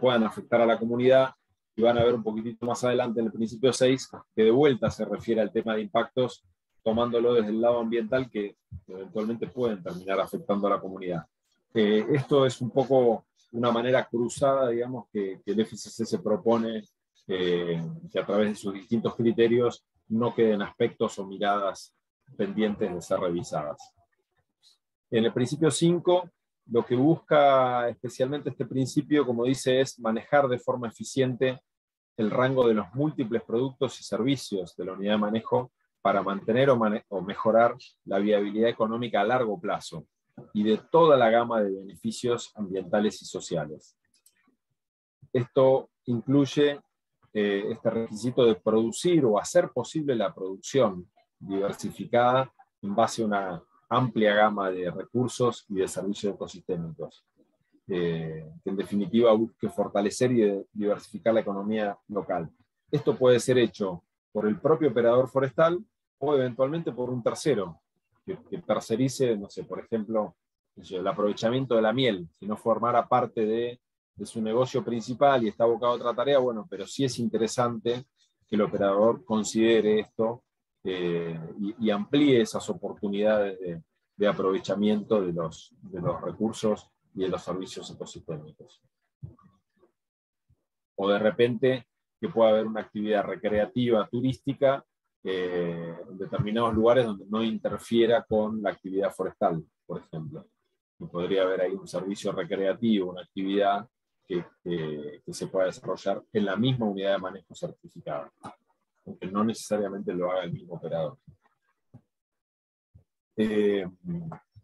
puedan afectar a la comunidad, y van a ver un poquitito más adelante en el principio 6, que de vuelta se refiere al tema de impactos, tomándolo desde el lado ambiental, que eventualmente pueden terminar afectando a la comunidad. Esto es un poco una manera cruzada, digamos, que el FCC se propone que a través de sus distintos criterios no queden aspectos o miradas pendientes de ser revisadas. En el principio 5, lo que busca especialmente este principio, como dice, es manejar de forma eficiente el rango de los múltiples productos y servicios de la unidad de manejo para mantener o mejorar la viabilidad económica a largo plazo y de toda la gama de beneficios ambientales y sociales. Esto incluye este requisito de producir o hacer posible la producción diversificada en base a una amplia gama de recursos y de servicios ecosistémicos, que en definitiva busque fortalecer y diversificar la economía local. Esto puede ser hecho por el propio operador forestal o eventualmente por un tercero, que tercerice, no sé, por ejemplo, el aprovechamiento de la miel, si no formara parte de su negocio principal y está abocado a otra tarea, bueno, pero sí es interesante que el operador considere esto y amplíe esas oportunidades de aprovechamiento de los recursos y de los servicios ecosistémicos. O de repente que pueda haber una actividad recreativa, turística, en determinados lugares donde no interfiera con la actividad forestal, por ejemplo. Y podría haber ahí un servicio recreativo, una actividad que se pueda desarrollar en la misma unidad de manejo certificada, aunque no necesariamente lo haga el mismo operador.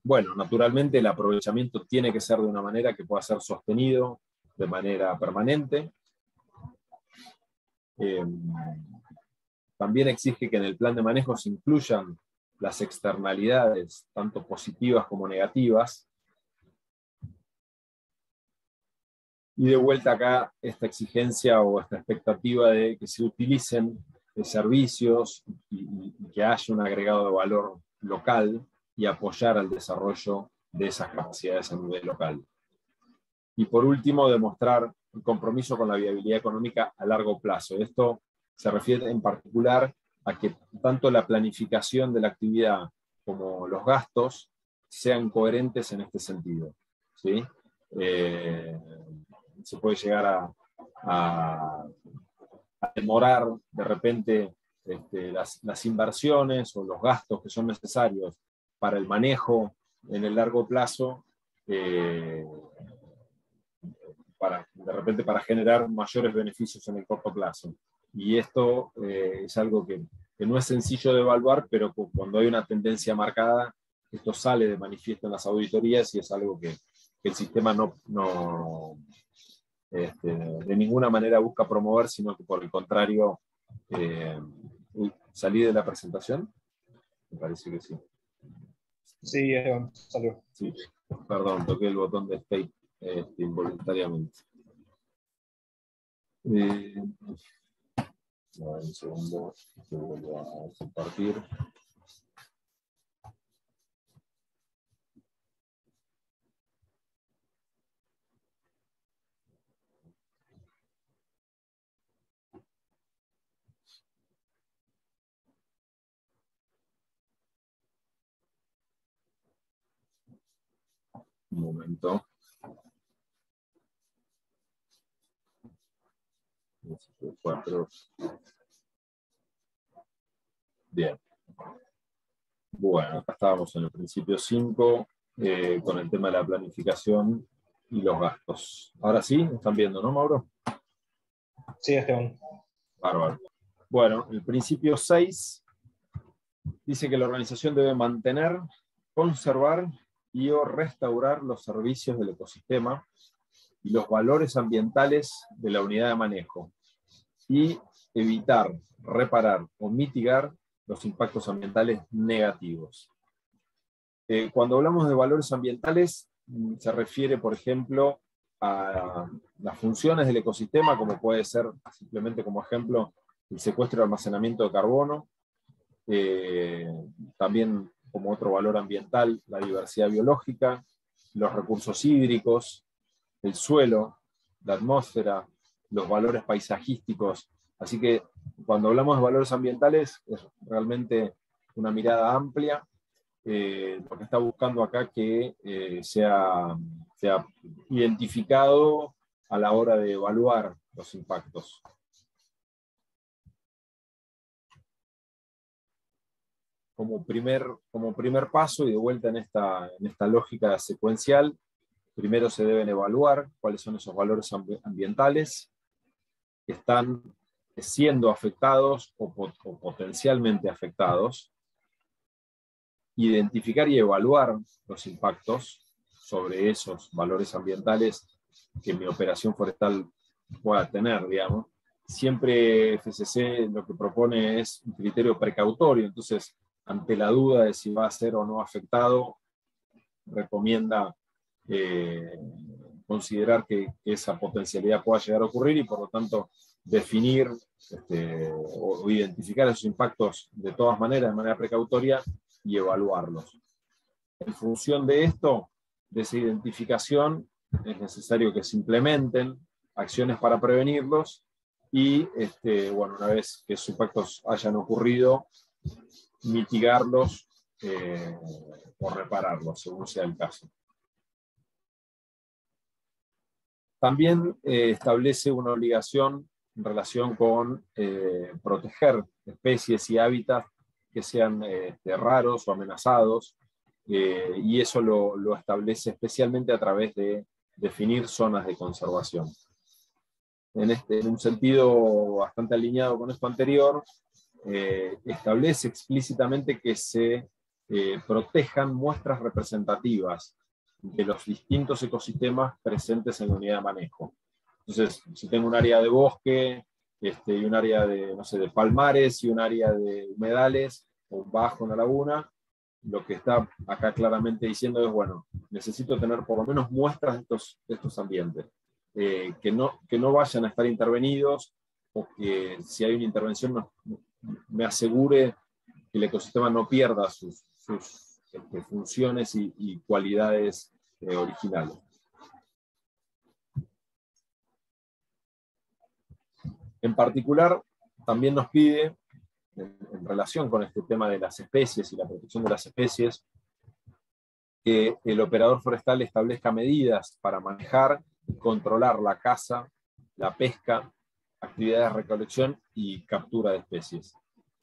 Bueno, naturalmente el aprovechamiento tiene que ser de una manera que pueda ser sostenido de manera permanente. También exige que en el plan de manejo se incluyan las externalidades, tanto positivas como negativas. Y de vuelta acá esta exigencia o esta expectativa de que se utilicen servicios y que haya un agregado de valor local y apoyar al desarrollo de esas capacidades a nivel local. Y por último, demostrar un compromiso con la viabilidad económica a largo plazo. Esto se refiere en particular a que tanto la planificación de la actividad como los gastos sean coherentes en este sentido, ¿sí? Se puede llegar a demorar de repente las inversiones o los gastos que son necesarios para el manejo en el largo plazo, de repente para generar mayores beneficios en el corto plazo. Y esto es algo que no es sencillo de evaluar, pero cuando hay una tendencia marcada, esto sale de manifiesto en las auditorías y es algo que el sistema de ninguna manera busca promover, sino que por el contrario, ¿salí de la presentación? Me parece que sí. Sí, salió. Sí, perdón, toqué el botón de escape involuntariamente. Un segundo, que vuelvo a compartir. Un momento. Bien. Bueno, acá estábamos en el principio 5, con el tema de la planificación y los gastos. Ahora sí, están viendo, ¿no, Mauro? Sí, Esteban. Bárbaro. Bueno, el principio 6 dice que la organización debe mantener, conservar y o restaurar los servicios del ecosistema y los valores ambientales de la unidad de manejo, y evitar, reparar o mitigar los impactos ambientales negativos. Cuando hablamos de valores ambientales, se refiere, por ejemplo, a las funciones del ecosistema, como puede ser, simplemente como ejemplo, el secuestro y almacenamiento de carbono, también como otro valor ambiental, la diversidad biológica, los recursos hídricos, el suelo, la atmósfera, los valores paisajísticos. Así que cuando hablamos de valores ambientales es realmente una mirada amplia. Lo que está buscando acá que sea identificado a la hora de evaluar los impactos. Como primer paso, y de vuelta en esta lógica secuencial, primero se deben evaluar cuáles son esos valores ambientales que están siendo afectados o potencialmente afectados, identificar y evaluar los impactos sobre esos valores ambientales que mi operación forestal pueda tener, digamos. Siempre FCC lo que propone es un criterio precautorio, entonces, ante la duda de si va a ser o no afectado, recomienda considerar que esa potencialidad pueda llegar a ocurrir y, por lo tanto, definir o identificar esos impactos de todas maneras, de manera precautoria, y evaluarlos. En función de esto, de esa identificación, es necesario que se implementen acciones para prevenirlos y, bueno, una vez que esos impactos hayan ocurrido, mitigarlos o repararlos, según sea el caso. También establece una obligación en relación con proteger especies y hábitats que sean raros o amenazados, y eso lo establece especialmente a través de definir zonas de conservación. En un sentido bastante alineado con esto anterior, establece explícitamente que se protejan muestras representativas de los distintos ecosistemas presentes en la unidad de manejo. Entonces, si tengo un área de bosque, y un área de, no sé, de palmares, y un área de humedales, o un bajo, una laguna, lo que está acá claramente diciendo es, bueno, necesito tener por lo menos muestras de estos ambientes, que no vayan a estar intervenidos, o que si hay una intervención me asegure que el ecosistema no pierda sus funciones y cualidades originales. En particular, también nos pide, en relación con este tema de las especies y la protección de las especies, que el operador forestal establezca medidas para manejar y controlar la caza, la pesca, actividades de recolección y captura de especies.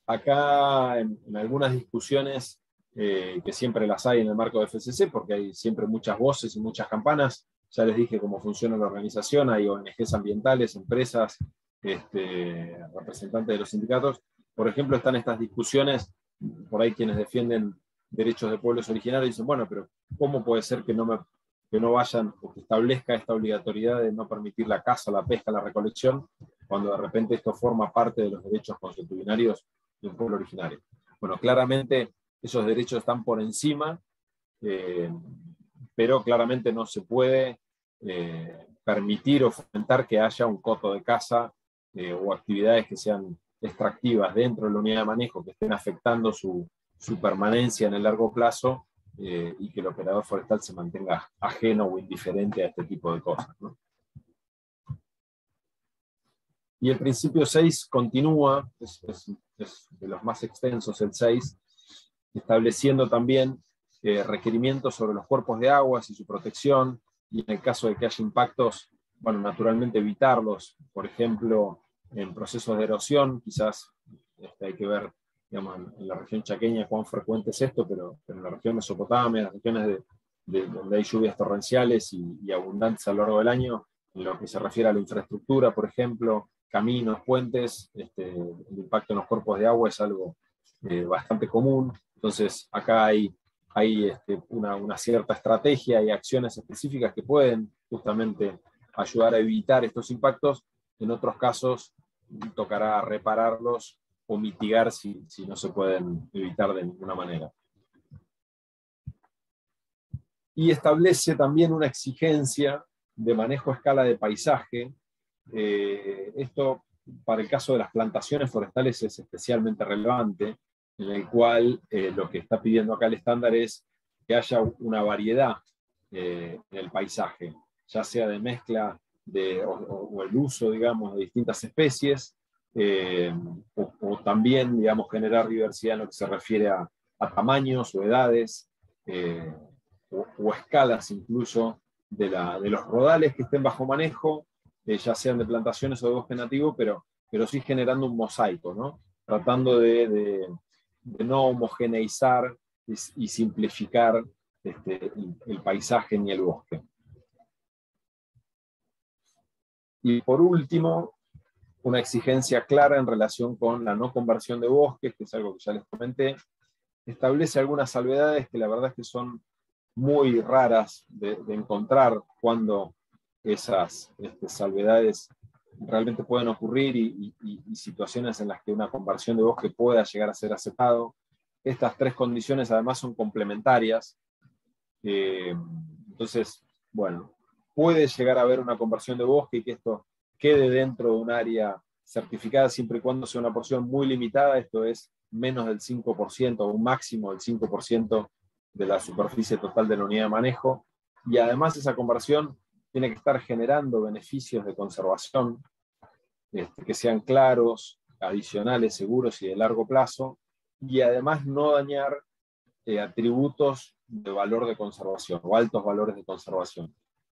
Acá, en algunas discusiones, que siempre las hay en el marco de FCC, porque hay siempre muchas voces y muchas campanas, ya les dije cómo funciona la organización, hay ONGs ambientales, empresas, representantes de los sindicatos. Por ejemplo, están estas discusiones, por ahí quienes defienden derechos de pueblos originarios dicen, bueno, pero ¿cómo puede ser que no vayan, o que establezca esta obligatoriedad de no permitir la caza, la pesca, la recolección, cuando de repente esto forma parte de los derechos consuetudinarios de un pueblo originario? Bueno, claramente esos derechos están por encima, pero claramente no se puede permitir o fomentar que haya un coto de caza o actividades que sean extractivas dentro de la unidad de manejo, que estén afectando su permanencia en el largo plazo, y que el operador forestal se mantenga ajeno o indiferente a este tipo de cosas, ¿no? Y el principio 6 continúa, es de los más extensos el 6, estableciendo también requerimientos sobre los cuerpos de aguas y su protección, y en el caso de que haya impactos, bueno, naturalmente evitarlos. Por ejemplo, en procesos de erosión, quizás hay que ver, digamos, en la región chaqueña cuán frecuente es esto, pero en la región mesopotamia, en las regiones donde hay lluvias torrenciales y abundantes a lo largo del año, en lo que se refiere a la infraestructura, por ejemplo, caminos, puentes, el impacto en los cuerpos de agua es algo bastante común. Entonces acá hay una cierta estrategia y acciones específicas que pueden justamente ayudar a evitar estos impactos. En otros casos tocará repararlos o mitigar si no se pueden evitar de ninguna manera. Y establece también una exigencia de manejo a escala de paisaje. Esto, para el caso de las plantaciones forestales, es especialmente relevante, en el cual lo que está pidiendo acá el estándar es que haya una variedad en el paisaje, ya sea de mezcla o el uso, digamos, de distintas especies, o también, digamos, generar diversidad en lo que se refiere a tamaños o edades, o escalas incluso de los rodales que estén bajo manejo, ya sean de plantaciones o de bosque nativo, pero sí generando un mosaico, ¿no? Tratando de no homogeneizar y simplificar el paisaje ni el bosque. Y por último, una exigencia clara en relación con la no conversión de bosques, que es algo que ya les comenté. Establece algunas salvedades que la verdad es que son muy raras de encontrar cuando esas salvedades realmente pueden ocurrir y situaciones en las que una conversión de bosque pueda llegar a ser aceptado. Estas tres condiciones además son complementarias. Entonces, bueno, puede llegar a haber una conversión de bosque y que esto quede dentro de un área certificada siempre y cuando sea una porción muy limitada, esto es menos del 5% o un máximo del 5% de la superficie total de la unidad de manejo, y además esa conversión tiene que estar generando beneficios de conservación que sean claros, adicionales, seguros y de largo plazo, y además no dañar atributos de valor de conservación o altos valores de conservación.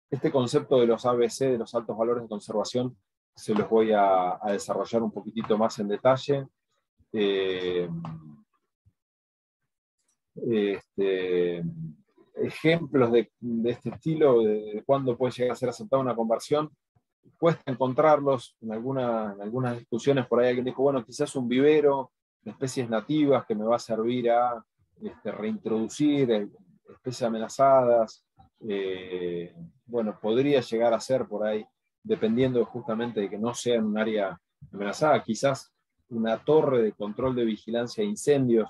Este concepto de los ABC, de los altos valores de conservación, se los voy a desarrollar un poquitito más en detalle. Ejemplos de este estilo, de cuándo puede llegar a ser aceptada una conversión, cuesta encontrarlos. En algunas discusiones por ahí alguien dijo, bueno, quizás un vivero de especies nativas que me va a servir a reintroducir especies amenazadas. Bueno, podría llegar a ser por ahí, dependiendo justamente de que no sea en un área amenazada, quizás una torre de control de vigilancia de incendios,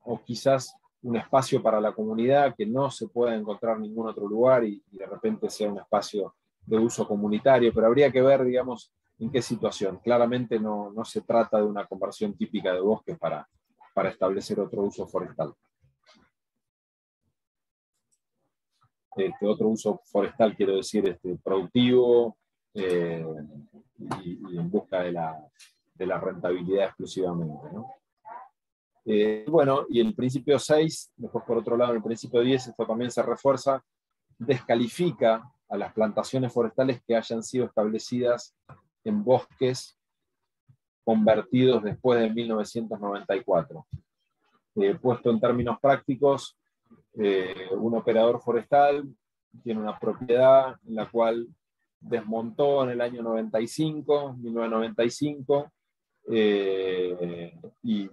o quizás un espacio para la comunidad que no se pueda encontrar en ningún otro lugar y de repente sea un espacio de uso comunitario, pero habría que ver, digamos, en qué situación. Claramente no se trata de una conversión típica de bosques para establecer otro uso forestal. Otro uso forestal, quiero decir, productivo y en busca de la rentabilidad exclusivamente, ¿no? Bueno, y el principio 6, después por otro lado en el principio 10, esto también se refuerza, descalifica a las plantaciones forestales que hayan sido establecidas en bosques convertidos después de 1994. Puesto en términos prácticos, un operador forestal tiene una propiedad en la cual desmontó en el año 1995, y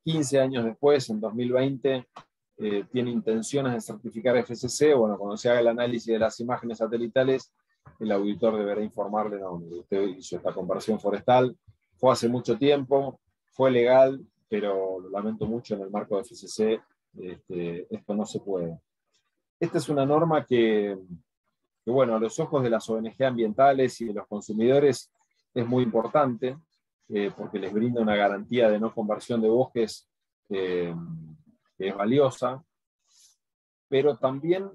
15 años después, en 2020, tiene intenciones de certificar FSC. Bueno, cuando se haga el análisis de las imágenes satelitales, el auditor deberá informarle, no, usted hizo esta conversión forestal, fue hace mucho tiempo, fue legal, pero lo lamento mucho, en el marco de FSC esto no se puede. Esta es una norma que, bueno, a los ojos de las ONG ambientales y de los consumidores es muy importante, porque les brinda una garantía de no conversión de bosques que es valiosa, pero también,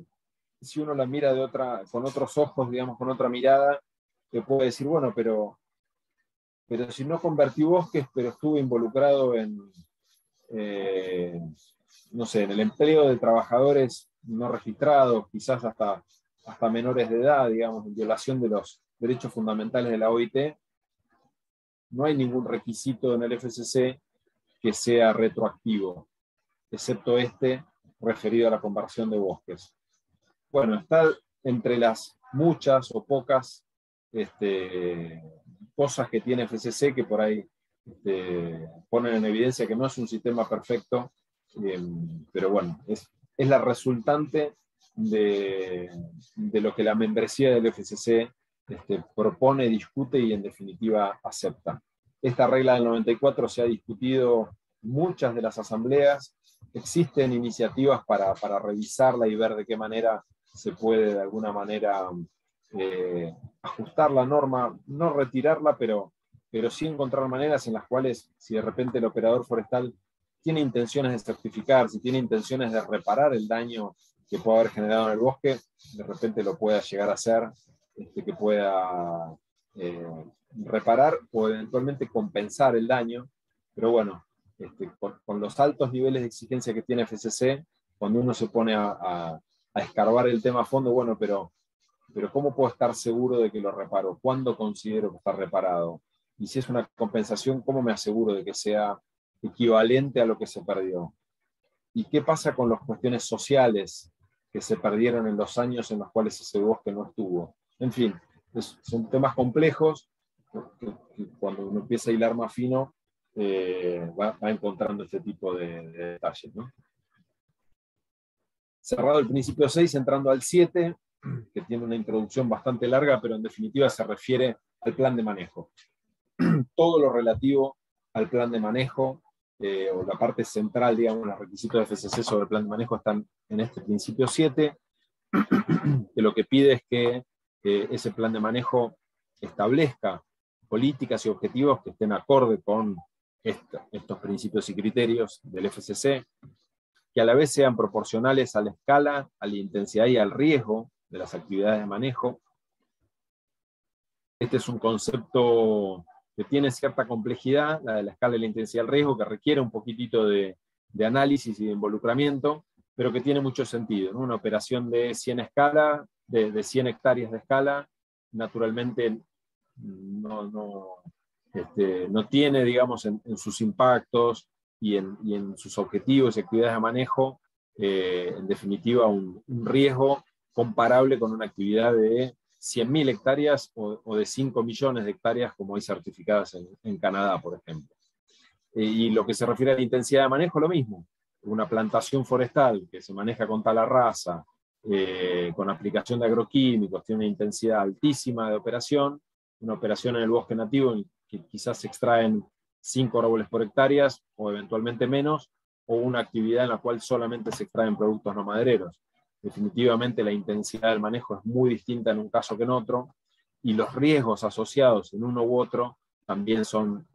si uno la mira con otros ojos, digamos, con otra mirada, te puede decir, bueno, pero si no convertí bosques, pero estuve involucrado en, no sé, en el empleo de trabajadores no registrados, quizás hasta menores de edad, digamos, en violación de los derechos fundamentales de la OIT, no hay ningún requisito en el FSC que sea retroactivo, excepto referido a la conversión de bosques. Bueno, está entre las muchas o pocas cosas que tiene FSC que por ahí ponen en evidencia que no es un sistema perfecto, pero bueno, es la resultante de lo que la membresía del FCC propone, discute y en definitiva acepta. Esta regla del 94 se ha discutido en muchas de las asambleas. Existen iniciativas para revisarla y ver de qué manera se puede de alguna manera ajustar la norma, no retirarla, pero sí encontrar maneras en las cuales, si de repente el operador forestal tiene intenciones de certificar, si tiene intenciones de reparar el daño que puede haber generado en el bosque, de repente lo pueda llegar a hacer, que pueda reparar o eventualmente compensar el daño. Pero bueno, con los altos niveles de exigencia que tiene FCC, cuando uno se pone a escarbar el tema a fondo, bueno, pero ¿cómo puedo estar seguro de que lo reparo? ¿Cuándo considero que está reparado? Y si es una compensación, ¿cómo me aseguro de que sea equivalente a lo que se perdió? ¿Y qué pasa con las cuestiones sociales que se perdieron en los años en los cuales ese bosque no estuvo? En fin, son temas complejos que cuando uno empieza a hilar más fino, va encontrando este tipo de detalles, ¿no? Cerrado el principio 6, entrando al 7, que tiene una introducción bastante larga, pero en definitiva se refiere al plan de manejo. Todo lo relativo al plan de manejo, o la parte central, digamos, los requisitos de FCC sobre el plan de manejo están en este principio 7, que lo que pide es que ese plan de manejo establezca políticas y objetivos que estén acorde con estos principios y criterios del FCC, que a la vez sean proporcionales a la escala, a la intensidad y al riesgo de las actividades de manejo. Este es un concepto que tiene cierta complejidad, la de la escala y la intensidad del riesgo, que requiere un poquitito de análisis y de involucramiento, pero que tiene mucho sentido, ¿no? Una operación de 100 hectáreas de escala, naturalmente no tiene, digamos, en sus impactos y en sus objetivos y actividades de manejo, en definitiva, un riesgo comparable con una actividad de 100.000 hectáreas o de 5 millones de hectáreas como hay certificadas en Canadá, por ejemplo. Y lo que se refiere a la intensidad de manejo, lo mismo. Una plantación forestal que se maneja con tala rasa, con aplicación de agroquímicos, tiene una intensidad altísima de operación, una operación en el bosque nativo en que quizás se extraen 5 árboles por hectárea o eventualmente menos, o una actividad en la cual solamente se extraen productos no madereros. Definitivamente la intensidad del manejo es muy distinta en un caso que en otro, y los riesgos asociados en uno u otro también son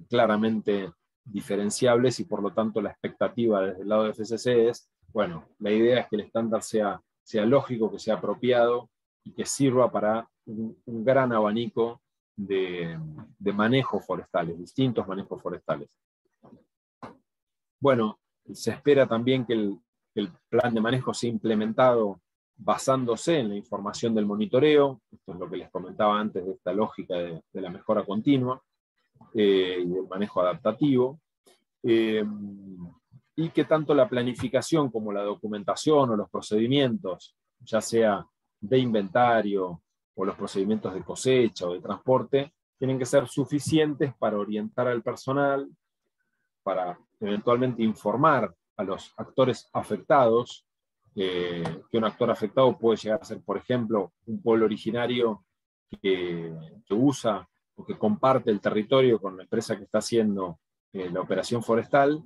claramente diferenciables, y por lo tanto la expectativa desde el lado de FCC es, bueno, la idea es que el estándar sea lógico, que sea apropiado y que sirva para un gran abanico de manejos forestales, distintos manejos forestales. Bueno, se espera también que el plan de manejo sea implementado basándose en la información del monitoreo. Esto es lo que les comentaba antes de esta lógica de la mejora continua y del manejo adaptativo. Y que tanto la planificación como la documentación o los procedimientos, ya sea de inventario o los procedimientos de cosecha o de transporte, tienen que ser suficientes para orientar al personal, para eventualmente informar a los actores afectados, que un actor afectado puede llegar a ser, por ejemplo, un pueblo originario que usa o que comparte el territorio con la empresa que está haciendo la operación forestal.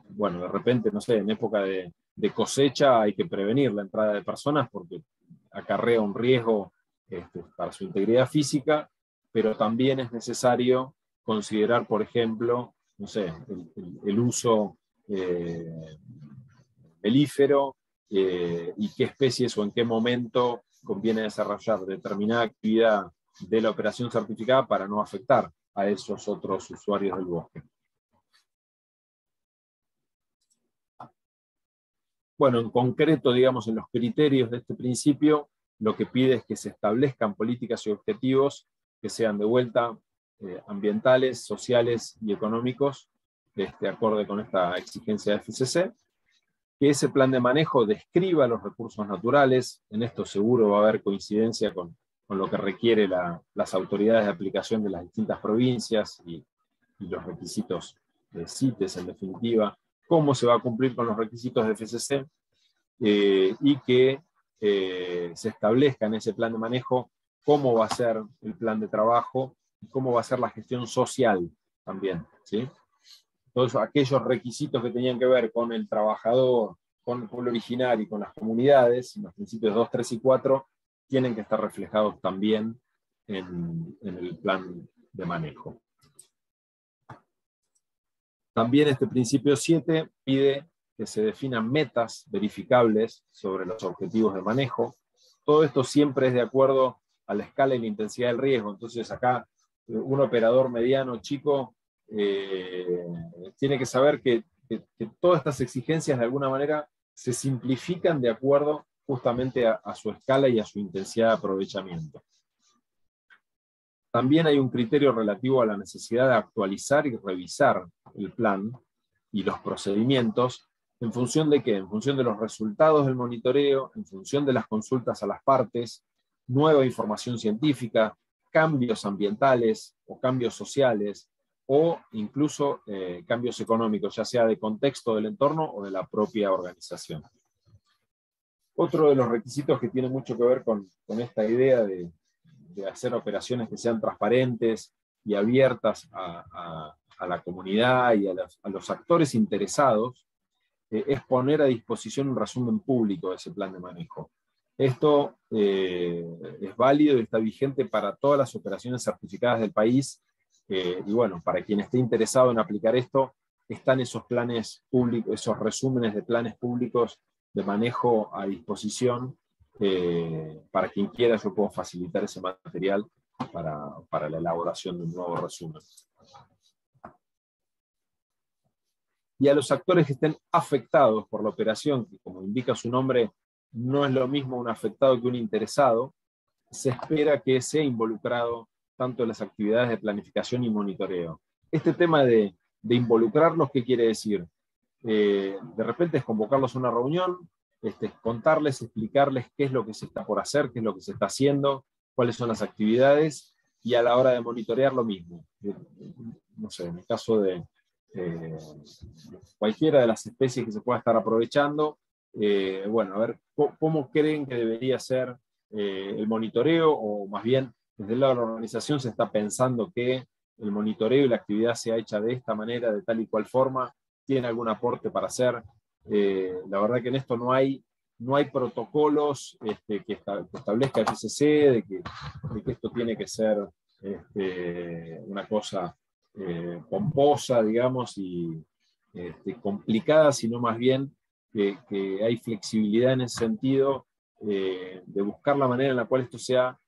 Bueno, de repente, no sé, en época de cosecha hay que prevenir la entrada de personas porque acarrea un riesgo para su integridad física, pero también es necesario considerar, por ejemplo, no sé, el uso melífero y qué especies o en qué momento conviene desarrollar determinada actividad de la operación certificada para no afectar a esos otros usuarios del bosque. Bueno, en concreto, digamos, en los criterios de este principio, lo que pide es que se establezcan políticas y objetivos que sean de vuelta ambientales, sociales y económicos, acorde con esta exigencia de FCC, que ese plan de manejo describa los recursos naturales. En esto seguro va a haber coincidencia con lo que requiere las autoridades de aplicación de las distintas provincias y los requisitos de CITES, en definitiva, cómo se va a cumplir con los requisitos de FCC, y que se establezca en ese plan de manejo cómo va a ser el plan de trabajo y cómo va a ser la gestión social también, ¿sí? Todos aquellos requisitos que tenían que ver con el trabajador, con el pueblo originario y con las comunidades, los principios 2, 3 y 4, tienen que estar reflejados también en el plan de manejo. También este principio 7 pide que se definan metas verificables sobre los objetivos de manejo. Todo esto siempre es de acuerdo a la escala y la intensidad del riesgo. Entonces acá un operador mediano, chico, tiene que saber que todas estas exigencias de alguna manera se simplifican de acuerdo justamente a su escala y a su intensidad de aprovechamiento. También hay un criterio relativo a la necesidad de actualizar y revisar el plan y los procedimientos. ¿En función de qué? En función de los resultados del monitoreo, en función de las consultas a las partes, nueva información científica, cambios ambientales o cambios sociales, o incluso cambios económicos, ya sea de contexto del entorno o de la propia organización. Otro de los requisitos que tiene mucho que ver con esta idea de hacer operaciones que sean transparentes y abiertas a la comunidad y a los actores interesados, es poner a disposición un resumen público de ese plan de manejo. Esto es válido y está vigente para todas las operaciones certificadas del país, y bueno, para quien esté interesado en aplicar esto, están esos planes públicos, esos resúmenes de planes públicos de manejo a disposición. Para quien quiera, yo puedo facilitar ese material para la elaboración de un nuevo resumen. Y a los actores que estén afectados por la operación, que como indica su nombre, no es lo mismo un afectado que un interesado, se espera que sea involucrado tanto en las actividades de planificación y monitoreo. Este tema de involucrarlos, ¿qué quiere decir? De repente es convocarlos a una reunión, contarles, explicarles qué es lo que se está por hacer, qué es lo que se está haciendo, cuáles son las actividades, y a la hora de monitorear lo mismo. No sé, en el caso de cualquiera de las especies que se pueda estar aprovechando, bueno, a ver cómo creen que debería ser el monitoreo, o más bien, desde el lado de la organización se está pensando que el monitoreo y la actividad sea hecha de esta manera, de tal y cual forma, tiene algún aporte para hacer. La verdad que en esto no hay protocolos que establezca el FCC de que esto tiene que ser una cosa pomposa, digamos, y complicada, sino más bien que hay flexibilidad en ese sentido, de buscar la manera en la cual esto sea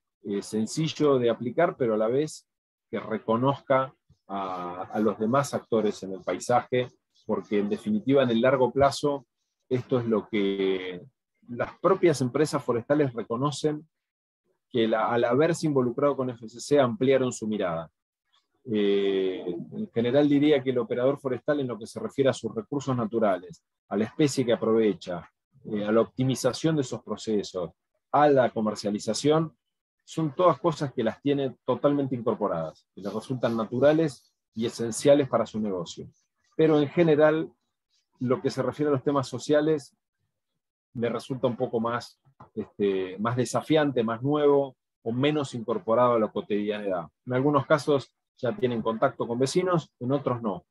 sencillo de aplicar, pero a la vez que reconozca a los demás actores en el paisaje, porque en definitiva en el largo plazo esto es lo que las propias empresas forestales reconocen, que al haberse involucrado con FCC ampliaron su mirada. En general diría que el operador forestal, en lo que se refiere a sus recursos naturales, a la especie que aprovecha, a la optimización de esos procesos, a la comercialización, son todas cosas que las tiene totalmente incorporadas, que les resultan naturales y esenciales para su negocio. Pero en general, lo que se refiere a los temas sociales, le resulta un poco más desafiante, más nuevo, o menos incorporado a la cotidianidad. En algunos casos ya tienen contacto con vecinos, en otros no.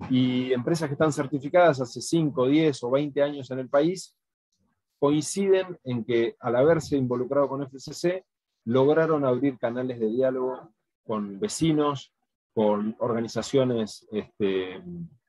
Y empresas que están certificadas hace 5, 10 o 20 años en el país coinciden en que al haberse involucrado con FCC lograron abrir canales de diálogo con vecinos, con organizaciones que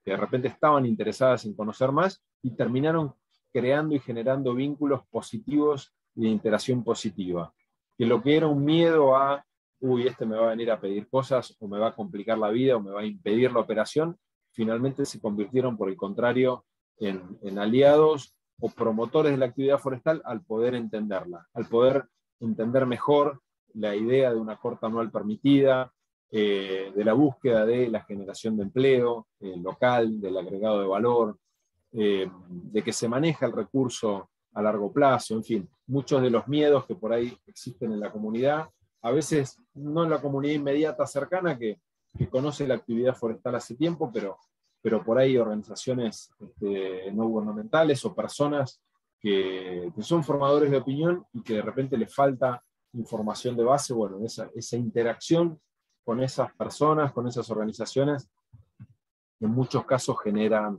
de repente estaban interesadas en conocer más, y terminaron creando y generando vínculos positivos y de interacción positiva. Que lo que era un miedo a, uy, me va a venir a pedir cosas, o me va a complicar la vida, o me va a impedir la operación, finalmente se convirtieron, por el contrario, en aliados o promotores de la actividad forestal, al poder entenderla, al poder entender mejor la idea de una corta anual permitida, de la búsqueda de la generación de empleo local, del agregado de valor, de que se maneja el recurso a largo plazo, en fin, muchos de los miedos que por ahí existen en la comunidad, a veces no en la comunidad inmediata cercana que conoce la actividad forestal hace tiempo, pero por ahí organizaciones no gubernamentales o personas que son formadores de opinión y que de repente les falta información de base. Bueno, esa interacción con esas personas, con esas organizaciones, en muchos casos generan,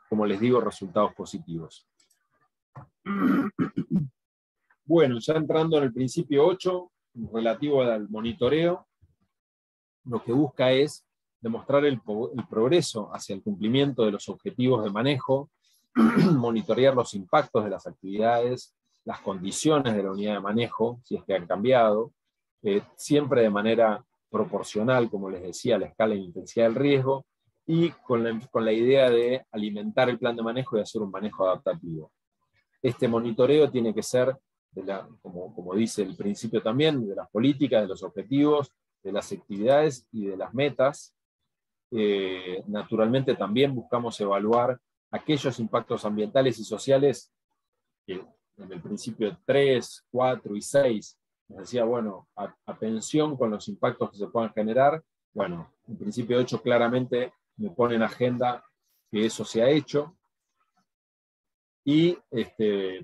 como les digo, resultados positivos. Bueno, ya entrando en el principio 8, relativo al monitoreo, lo que busca es demostrar el progreso hacia el cumplimiento de los objetivos de manejo, monitorear los impactos de las actividades, las condiciones de la unidad de manejo, si es que han cambiado, siempre de manera proporcional, como les decía, a la escala e intensidad del riesgo, y con la idea de alimentar el plan de manejo y hacer un manejo adaptativo. Este monitoreo tiene que ser, como dice el principio también, de las políticas, de los objetivos, de las actividades y de las metas. Naturalmente también buscamos evaluar aquellos impactos ambientales y sociales que en el principio 3, 4 y 6 nos decía, bueno, atención con los impactos que se puedan generar. Bueno, en principio 8 claramente me pone en agenda que eso se ha hecho, y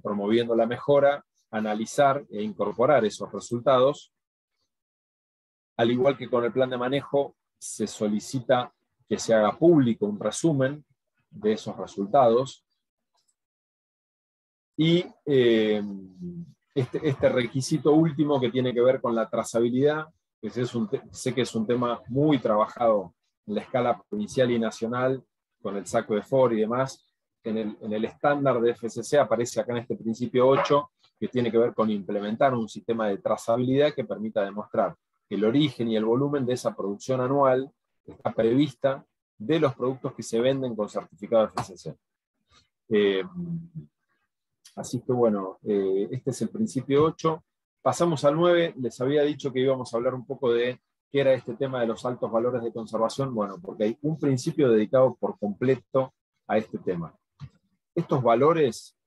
promoviendo la mejora, analizar e incorporar esos resultados. Al igual que con el plan de manejo, se solicita que se haga público un resumen de esos resultados. Y este requisito último, que tiene que ver con la trazabilidad, que sé que es un tema muy trabajado en la escala provincial y nacional, con el saco de FOR y demás. En el estándar de FCC aparece acá en este principio 8, que tiene que ver con implementar un sistema de trazabilidad que permita demostrar que el origen y el volumen de esa producción anual está prevista de los productos que se venden con certificado de FCC. Así que bueno, este es el principio 8. Pasamos al 9, les había dicho que íbamos a hablar un poco de qué era este tema de los altos valores de conservación. Bueno, porque hay un principio dedicado por completo a este tema. Estos valores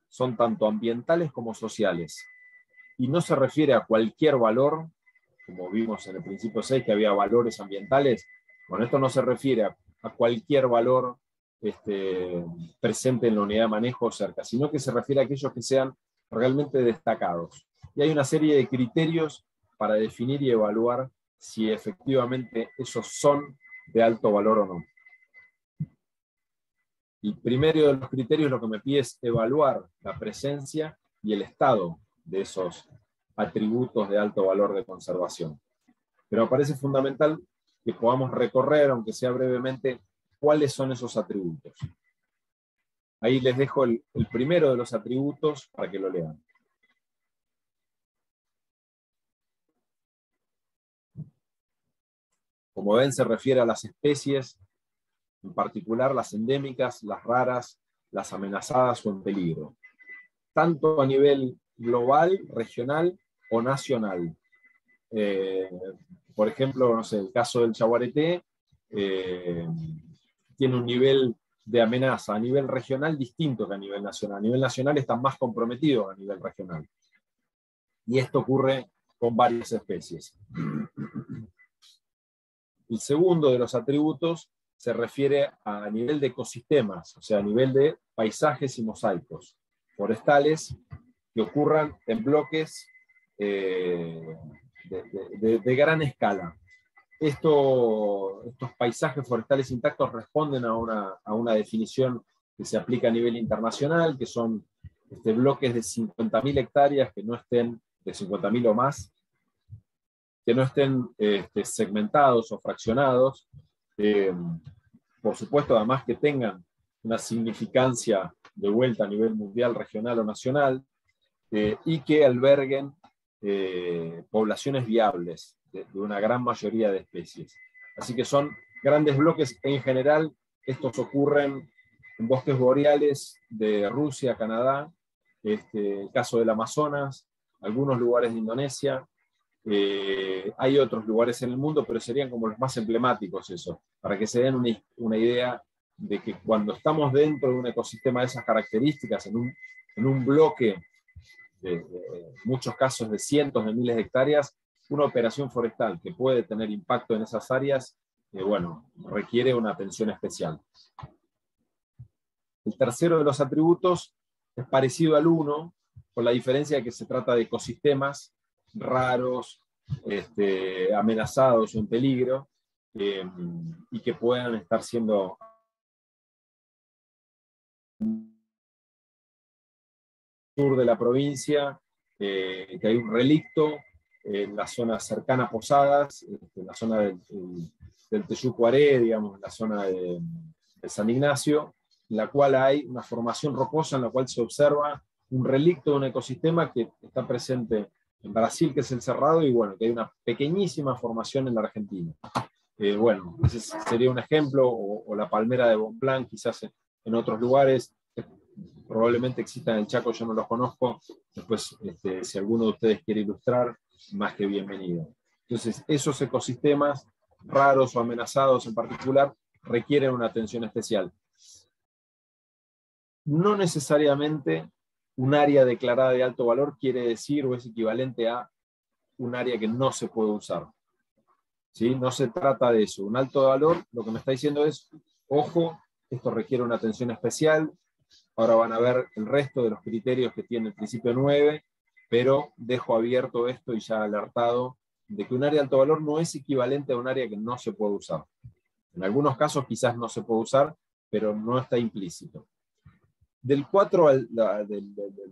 son tanto ambientales como sociales, y no se refiere a cualquier valor, como vimos en el principio 6, que había valores ambientales. Bueno, esto no se refiere a cualquier valor presente en la unidad de manejo o cerca, sino que se refiere a aquellos que sean realmente destacados. Y hay una serie de criterios para definir y evaluar si efectivamente esos son de alto valor o no. El primero de los criterios lo que me pide es evaluar la presencia y el estado de esos atributos de alto valor de conservación. Pero me parece fundamental que podamos recorrer, aunque sea brevemente, cuáles son esos atributos. Ahí les dejo el primero de los atributos para que lo lean. Como ven, se refiere a las especies, en particular las endémicas, las raras, las amenazadas o en peligro, tanto a nivel global, regional o nacional. Por ejemplo, no sé, el caso del yaguareté tiene un nivel de amenaza a nivel regional distinto que a nivel nacional. A nivel nacional están más comprometidos a nivel regional. Y esto ocurre con varias especies. El segundo de los atributos se refiere a nivel de ecosistemas, o sea, a nivel de paisajes y mosaicos forestales que ocurran en bloques de gran escala. Estos paisajes forestales intactos responden a una definición que se aplica a nivel internacional, que son bloques de 50.000 hectáreas que no estén, de 50.000 o más, que no estén segmentados o fraccionados, por supuesto, además que tengan una significancia de vuelta a nivel mundial, regional o nacional, y que alberguen poblaciones viables de una gran mayoría de especies. Así que son grandes bloques. En general, estos ocurren en bosques boreales de Rusia, Canadá, el caso del Amazonas, algunos lugares de Indonesia. Hay otros lugares en el mundo, pero serían como los más emblemáticos eso, para que se den una idea de que cuando estamos dentro de un ecosistema de esas características, en un bloque de muchos casos de cientos de miles de hectáreas, una operación forestal que puede tener impacto en esas áreas, bueno, requiere una atención especial. El tercero de los atributos es parecido al 1, con la diferencia de que se trata de ecosistemas raros, amenazados o en peligro, y que puedan estar siendo sur de la provincia, que hay un relicto en la zona cercana a Posadas, en la zona del Teyucuaré, digamos, en la zona de San Ignacio, en la cual hay una formación rocosa en la cual se observa un relicto de un ecosistema que está presente en Brasil, que es el Cerrado, y bueno, que hay una pequeñísima formación en la Argentina. Bueno, ese sería un ejemplo, o la palmera de Bonpland, quizás en otros lugares, probablemente existan en el Chaco, yo no los conozco. Después, si alguno de ustedes quiere ilustrar, más que bienvenido. Entonces, esos ecosistemas raros o amenazados en particular requieren una atención especial. No necesariamente un área declarada de alto valor quiere decir o es equivalente a un área que no se puede usar. ¿Sí? No se trata de eso. Un alto valor lo que me está diciendo es, ojo, esto requiere una atención especial. Ahora van a ver el resto de los criterios que tiene el principio 9, pero dejo abierto esto y ya alertado de que un área de alto valor no es equivalente a un área que no se puede usar. En algunos casos quizás no se puede usar, pero no está implícito. Del 4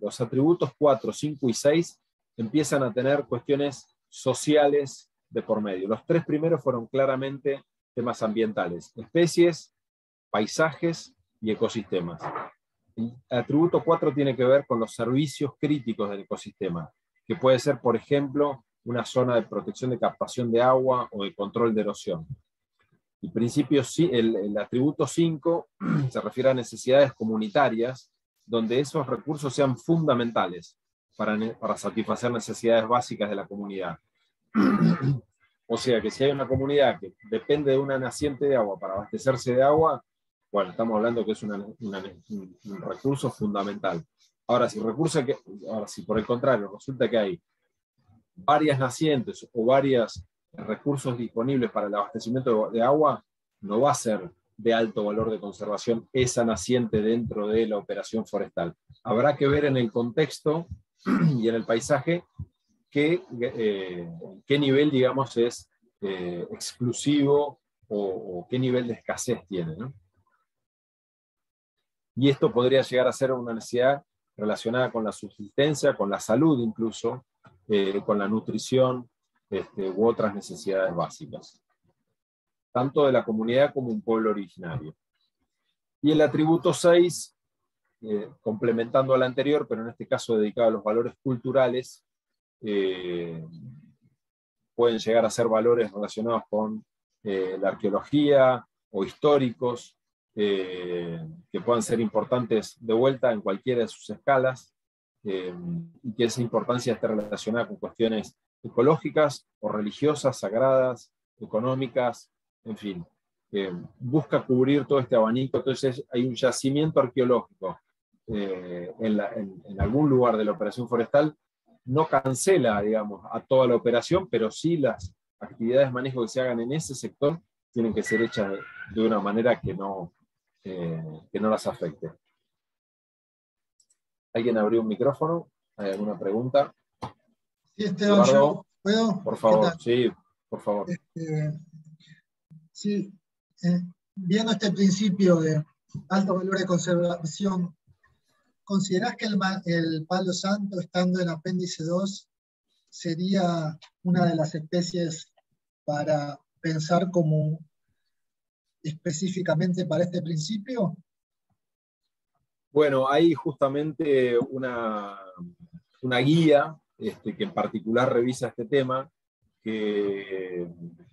los atributos 4, 5 y 6 empiezan a tener cuestiones sociales de por medio. Los 3 primeros fueron claramente temas ambientales: especies, paisajes y ecosistemas. El atributo 4 tiene que ver con los servicios críticos del ecosistema, que puede ser, por ejemplo, una zona de protección de captación de agua o de control de erosión. El atributo 5 se refiere a necesidades comunitarias, donde esos recursos sean fundamentales para satisfacer necesidades básicas de la comunidad. O sea que si hay una comunidad que depende de una naciente de agua para abastecerse de agua, bueno, estamos hablando que es un recurso fundamental. Ahora, si por el contrario resulta que hay varias nacientes o varios recursos disponibles para el abastecimiento de agua, no va a ser de alto valor de conservación esa naciente dentro de la operación forestal. Habrá que ver en el contexto y en el paisaje qué nivel, digamos, es exclusivo o qué nivel de escasez tiene, ¿no? Y esto podría llegar a ser una necesidad relacionada con la subsistencia, con la salud incluso, con la nutrición u otras necesidades básicas, tanto de la comunidad como un pueblo originario. Y el atributo 6, complementando al anterior, pero en este caso dedicado a los valores culturales, pueden llegar a ser valores relacionados con la arqueología o históricos, que puedan ser importantes de vuelta en cualquiera de sus escalas, y que esa importancia esté relacionada con cuestiones ecológicas o religiosas, sagradas, económicas, en fin. Busca cubrir todo este abanico. Entonces hay un yacimiento arqueológico en algún lugar de la operación forestal, no cancela, digamos, a toda la operación, pero sí las actividades de manejo que se hagan en ese sector tienen que ser hechas de una manera que no las afecte. ¿Alguien abrió un micrófono? ¿Hay alguna pregunta? Sí, Esteban, yo puedo. Por favor, sí, por favor. Sí, viendo este principio de alto valor de conservación, ¿considerás que el palo santo, estando en apéndice 2, sería una de las especies para pensar como específicamente para este principio? Bueno, hay justamente una guía que en particular revisa este tema,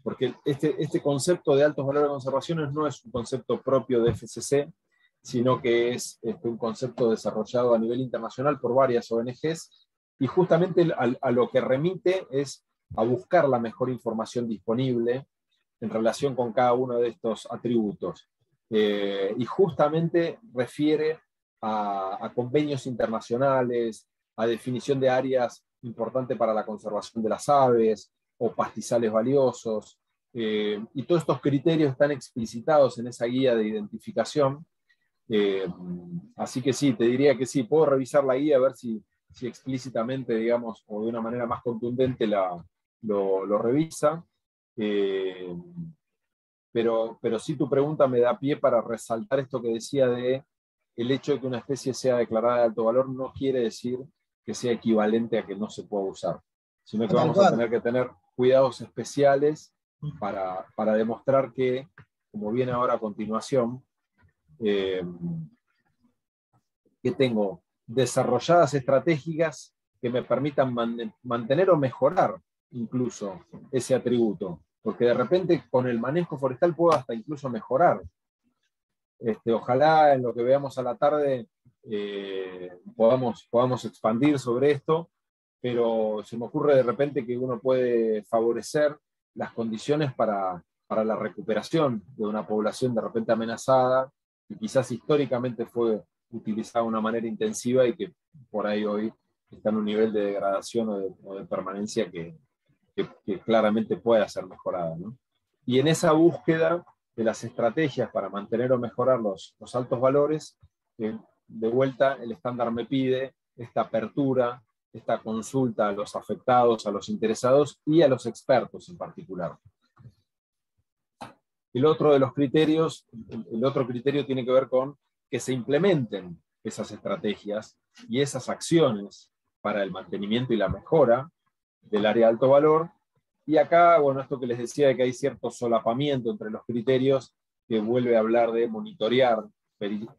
porque este concepto de altos valores de conservación no es un concepto propio de FCC, sino que es un concepto desarrollado a nivel internacional por varias ONGs, y justamente a lo que remite es a buscar la mejor información disponible en relación con cada uno de estos atributos. Y justamente refiere a convenios internacionales, a definición de áreas importantes para la conservación de las aves o pastizales valiosos, y todos estos criterios están explicitados en esa guía de identificación, Así que sí, te diría que sí, puedo revisar la guía a ver si explícitamente, digamos, o de una manera más contundente lo revisa. Pero sí tu pregunta me da pie para resaltar esto que decía de el hecho de que una especie sea declarada de alto valor no quiere decir que sea equivalente a que no se pueda usar, sino que vamos a tener que tener cuidados especiales para demostrar que, como viene ahora a continuación, que tengo desarrolladas estrategias que me permitan mantener o mejorar incluso ese atributo, porque de repente con el manejo forestal puedo hasta incluso mejorar. Ojalá en lo que veamos a la tarde podamos expandir sobre esto, pero se me ocurre de repente que uno puede favorecer las condiciones para la recuperación de una población de repente amenazada, y quizás históricamente fue utilizada de una manera intensiva y que por ahí hoy está en un nivel de degradación o de permanencia que claramente pueda ser mejorada, ¿no? Y en esa búsqueda de las estrategias para mantener o mejorar los altos valores, de vuelta el estándar me pide esta apertura, esta consulta a los afectados, a los interesados y a los expertos en particular. El otro de los criterios, el otro criterio tiene que ver con que se implementen esas estrategias y esas acciones para el mantenimiento y la mejora del área de alto valor. Y acá, bueno, esto que les decía de que hay cierto solapamiento entre los criterios, que vuelve a hablar de monitorear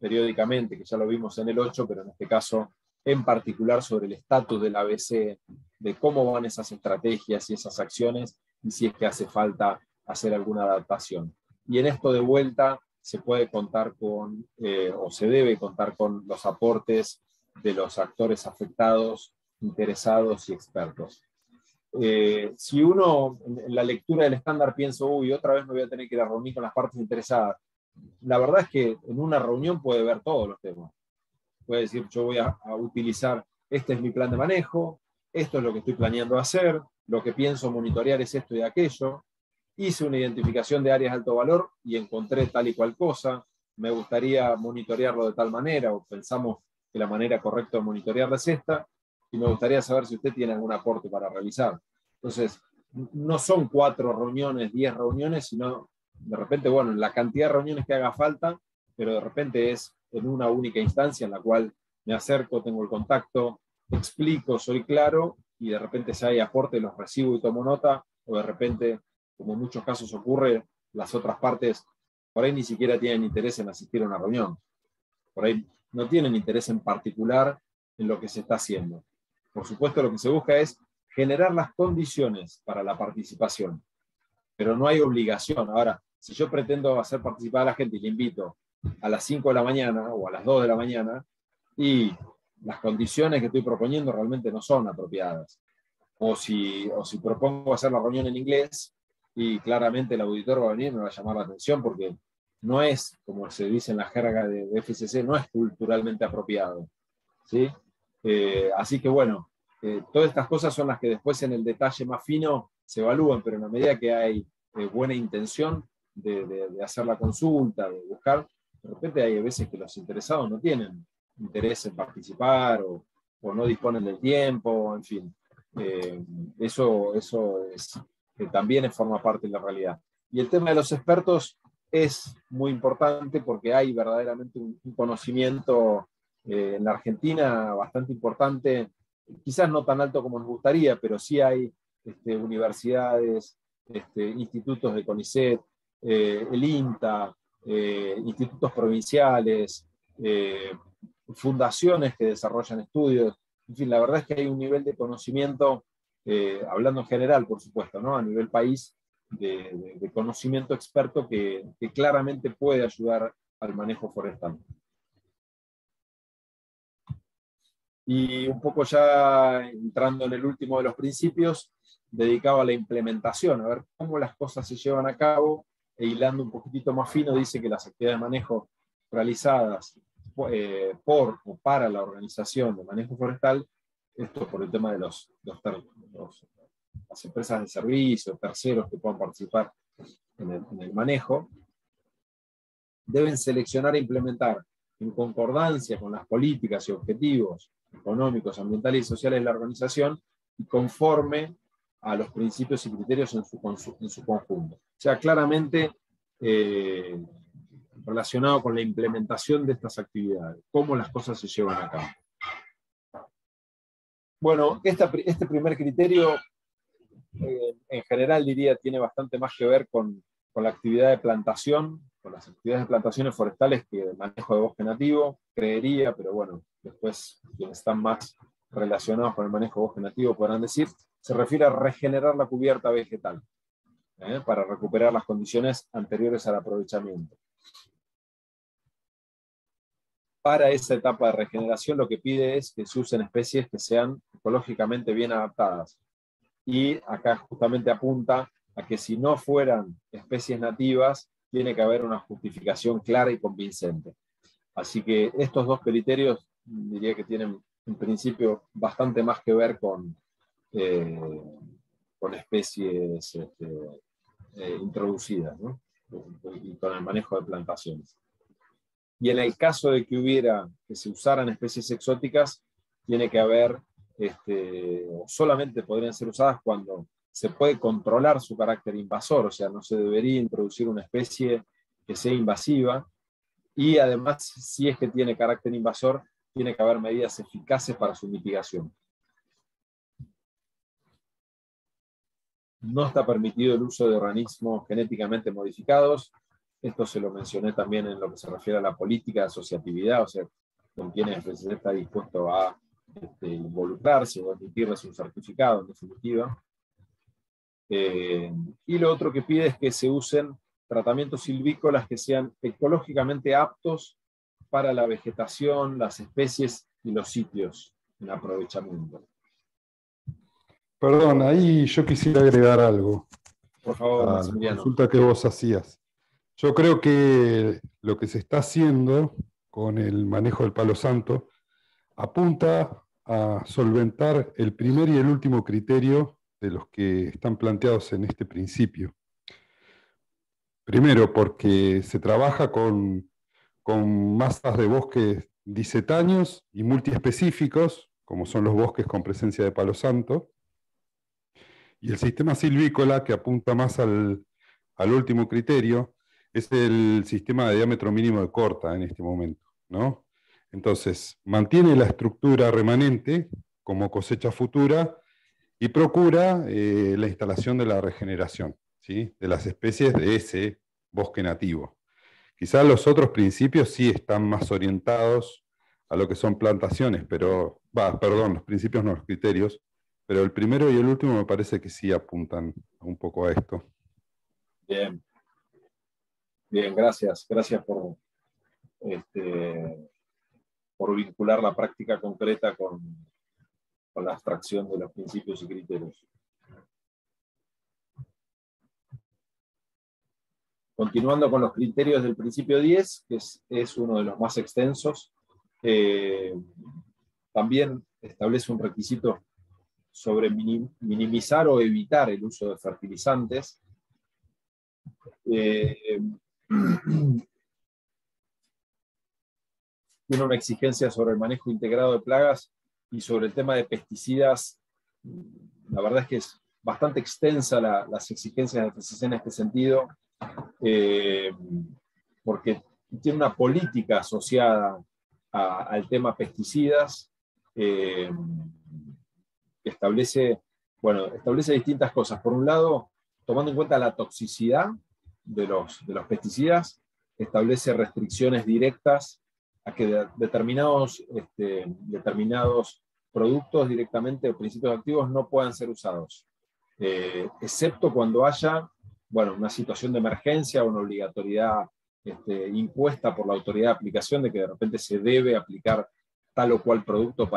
periódicamente, que ya lo vimos en el 8, pero en este caso en particular sobre el estatus del ABC, de cómo van esas estrategias y esas acciones, y si es que hace falta hacer alguna adaptación. Y en esto de vuelta se puede contar con, o se debe contar con los aportes de los actores afectados, interesados y expertos. Si uno en la lectura del estándar piensa, uy, otra vez me voy a tener que ir a reunir con las partes interesadas, la verdad es que en una reunión puede ver todos los temas. Puede decir, yo voy a utilizar, este es mi plan de manejo, esto es lo que estoy planeando hacer, lo que pienso monitorear es esto y aquello, hice una identificación de áreas de alto valor y encontré tal y cual cosa, me gustaría monitorearlo de tal manera, o pensamos que la manera correcta de monitorearlo es esta, y me gustaría saber si usted tiene algún aporte para realizar. Entonces, no son 4 reuniones, 10 reuniones, sino de repente, bueno, la cantidad de reuniones que haga falta, pero de repente es en una única instancia en la cual me acerco, tengo el contacto, explico, soy claro, y de repente si hay aporte los recibo y tomo nota, o de repente, como en muchos casos ocurre, las otras partes por ahí ni siquiera tienen interés en asistir a una reunión. Por ahí no tienen interés en particular en lo que se está haciendo. Por supuesto, lo que se busca es generar las condiciones para la participación, pero no hay obligación. Ahora, si yo pretendo hacer participar a la gente y le invito a las 5 de la mañana o a las 2 de la mañana, y las condiciones que estoy proponiendo realmente no son apropiadas, o si propongo hacer la reunión en inglés y claramente el auditor va a venir y me va a llamar la atención porque no es, como se dice en la jerga de FCC, no es culturalmente apropiado, ¿sí? Así que bueno, todas estas cosas son las que después en el detalle más fino se evalúan, pero en la medida que hay buena intención de hacer la consulta, de buscar, de repente hay veces que los interesados no tienen interés en participar o no disponen del tiempo, en fin. Eso es, también forma parte de la realidad. Y el tema de los expertos es muy importante porque hay verdaderamente un conocimiento en la Argentina bastante importante, quizás no tan alto como nos gustaría, pero sí hay universidades, institutos de CONICET, el INTA, institutos provinciales, fundaciones que desarrollan estudios. En fin, la verdad es que hay un nivel de conocimiento, hablando en general, por supuesto, ¿no? A nivel país, de conocimiento experto que claramente puede ayudar al manejo forestal. Y un poco ya entrando en el último de los principios, dedicado a la implementación, a ver cómo las cosas se llevan a cabo, e hilando un poquitito más fino, dice que las actividades de manejo realizadas por o para la organización de manejo forestal, esto por el tema de las empresas de servicio, terceros que puedan participar en el manejo, deben seleccionar e implementar en concordancia con las políticas y objetivos económicos, ambientales y sociales de la organización y conforme a los principios y criterios en su conjunto. O sea, claramente relacionado con la implementación de estas actividades, cómo las cosas se llevan a cabo. Bueno, este primer criterio, en general diría, tiene bastante más que ver con la actividad de plantación, con las actividades de plantaciones forestales que el manejo de bosque nativo, creería, pero bueno, después quienes están más relacionados con el manejo de bosque nativo podrán decir, se refiere a regenerar la cubierta vegetal, para recuperar las condiciones anteriores al aprovechamiento. Para esa etapa de regeneración lo que pide es que se usen especies que sean ecológicamente bien adaptadas. Y acá justamente apunta a que si no fueran especies nativas, tiene que haber una justificación clara y convincente. Así que estos dos criterios diría que tienen en principio bastante más que ver con especies introducidas, ¿no? Y con el manejo de plantaciones. Y en el caso de que se usaran especies exóticas, tiene que haber, solamente podrían ser usadas cuando se puede controlar su carácter invasor, o sea, no se debería introducir una especie que sea invasiva, y además, si es que tiene carácter invasor, tiene que haber medidas eficaces para su mitigación. No está permitido el uso de organismos genéticamente modificados. Esto se lo mencioné también en lo que se refiere a la política de asociatividad, o sea, con quienes se está dispuesto a involucrarse o emitirles un certificado, en definitiva. Y lo otro que pide es que se usen tratamientos silvícolas que sean ecológicamente aptos para la vegetación, las especies y los sitios en aprovechamiento. Perdón, ahí yo quisiera agregar algo. Por favor, a la Maximiliano. consulta que vos hacías. Yo creo que lo que se está haciendo con el manejo del palo santo apunta a solventar el primer y el último criterio de los que están planteados en este principio. Primero, porque se trabaja con masas de bosques disetáneos y multiespecíficos, como son los bosques con presencia de palo santo, y el sistema silvícola, que apunta más al último criterio, es el sistema de diámetro mínimo de corta en este momento, ¿no? Entonces, mantiene la estructura remanente como cosecha futura y procura la instalación de la regeneración, ¿sí? De las especies de ese bosque nativo. Quizás los otros principios sí están más orientados a lo que son plantaciones, pero, los principios no, los criterios, pero el primero y el último me parece que sí apuntan un poco a esto. Bien. Bien, gracias. Gracias por vincular la práctica concreta con la abstracción de los principios y criterios. Continuando con los criterios del principio 10, que es uno de los más extensos, también establece un requisito sobre minimizar o evitar el uso de fertilizantes. Tiene una exigencia sobre el manejo integrado de plagas y sobre el tema de pesticidas. La verdad es que es bastante extensa las exigencias de FCC en este sentido, porque tiene una política asociada al tema pesticidas, que establece distintas cosas. Por un lado, tomando en cuenta la toxicidad de los pesticidas, establece restricciones directas a que determinados productos directamente o principios activos no puedan ser usados, excepto cuando haya una situación de emergencia o una obligatoriedad impuesta por la autoridad de aplicación de que de repente se debe aplicar tal o cual producto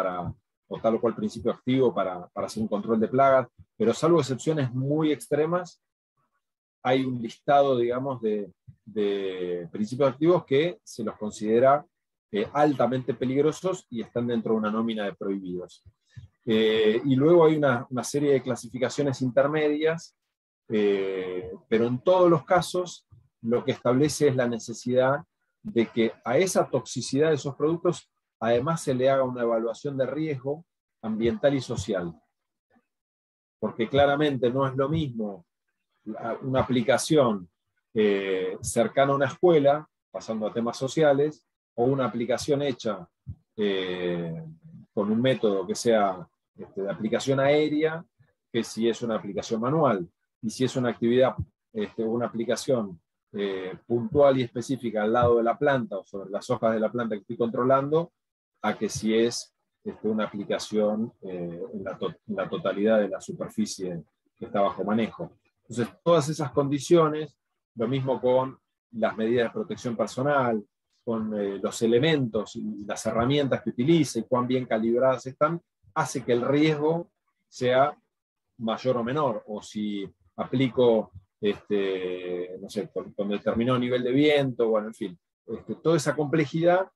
o tal o cual principio activo para hacer un control de plagas, pero salvo excepciones muy extremas, hay un listado, digamos, de principios activos que se los considera altamente peligrosos y están dentro de una nómina de prohibidos. Y luego hay una serie de clasificaciones intermedias, pero en todos los casos lo que establece es la necesidad de que a esa toxicidad de esos productos además se le haga una evaluación de riesgo ambiental y social. Porque claramente no es lo mismo una aplicación cercana a una escuela, pasando a temas sociales, o una aplicación hecha con un método que sea de aplicación aérea, que si es una aplicación manual. Y si es una actividad, una aplicación puntual y específica al lado de la planta o sobre las hojas de la planta que estoy controlando, a que si es una aplicación en la totalidad de la superficie que está bajo manejo. Entonces, todas esas condiciones, lo mismo con las medidas de protección personal, con los elementos y las herramientas que utilice y cuán bien calibradas están, hace que el riesgo sea mayor o menor. O si aplico, no sé, con determinado nivel de viento, bueno, en fin, toda esa complejidad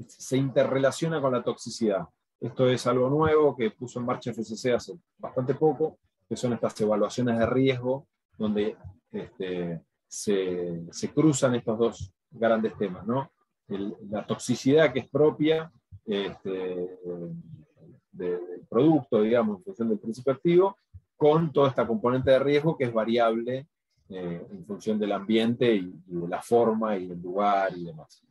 se interrelaciona con la toxicidad. Esto es algo nuevo que puso en marcha FCC hace bastante poco, que son estas evaluaciones de riesgo, donde se cruzan estos dos grandes temas, ¿no? La toxicidad que es propia del producto, digamos, en función del principio activo, con toda esta componente de riesgo que es variable en función del ambiente y de la forma y del lugar y demás.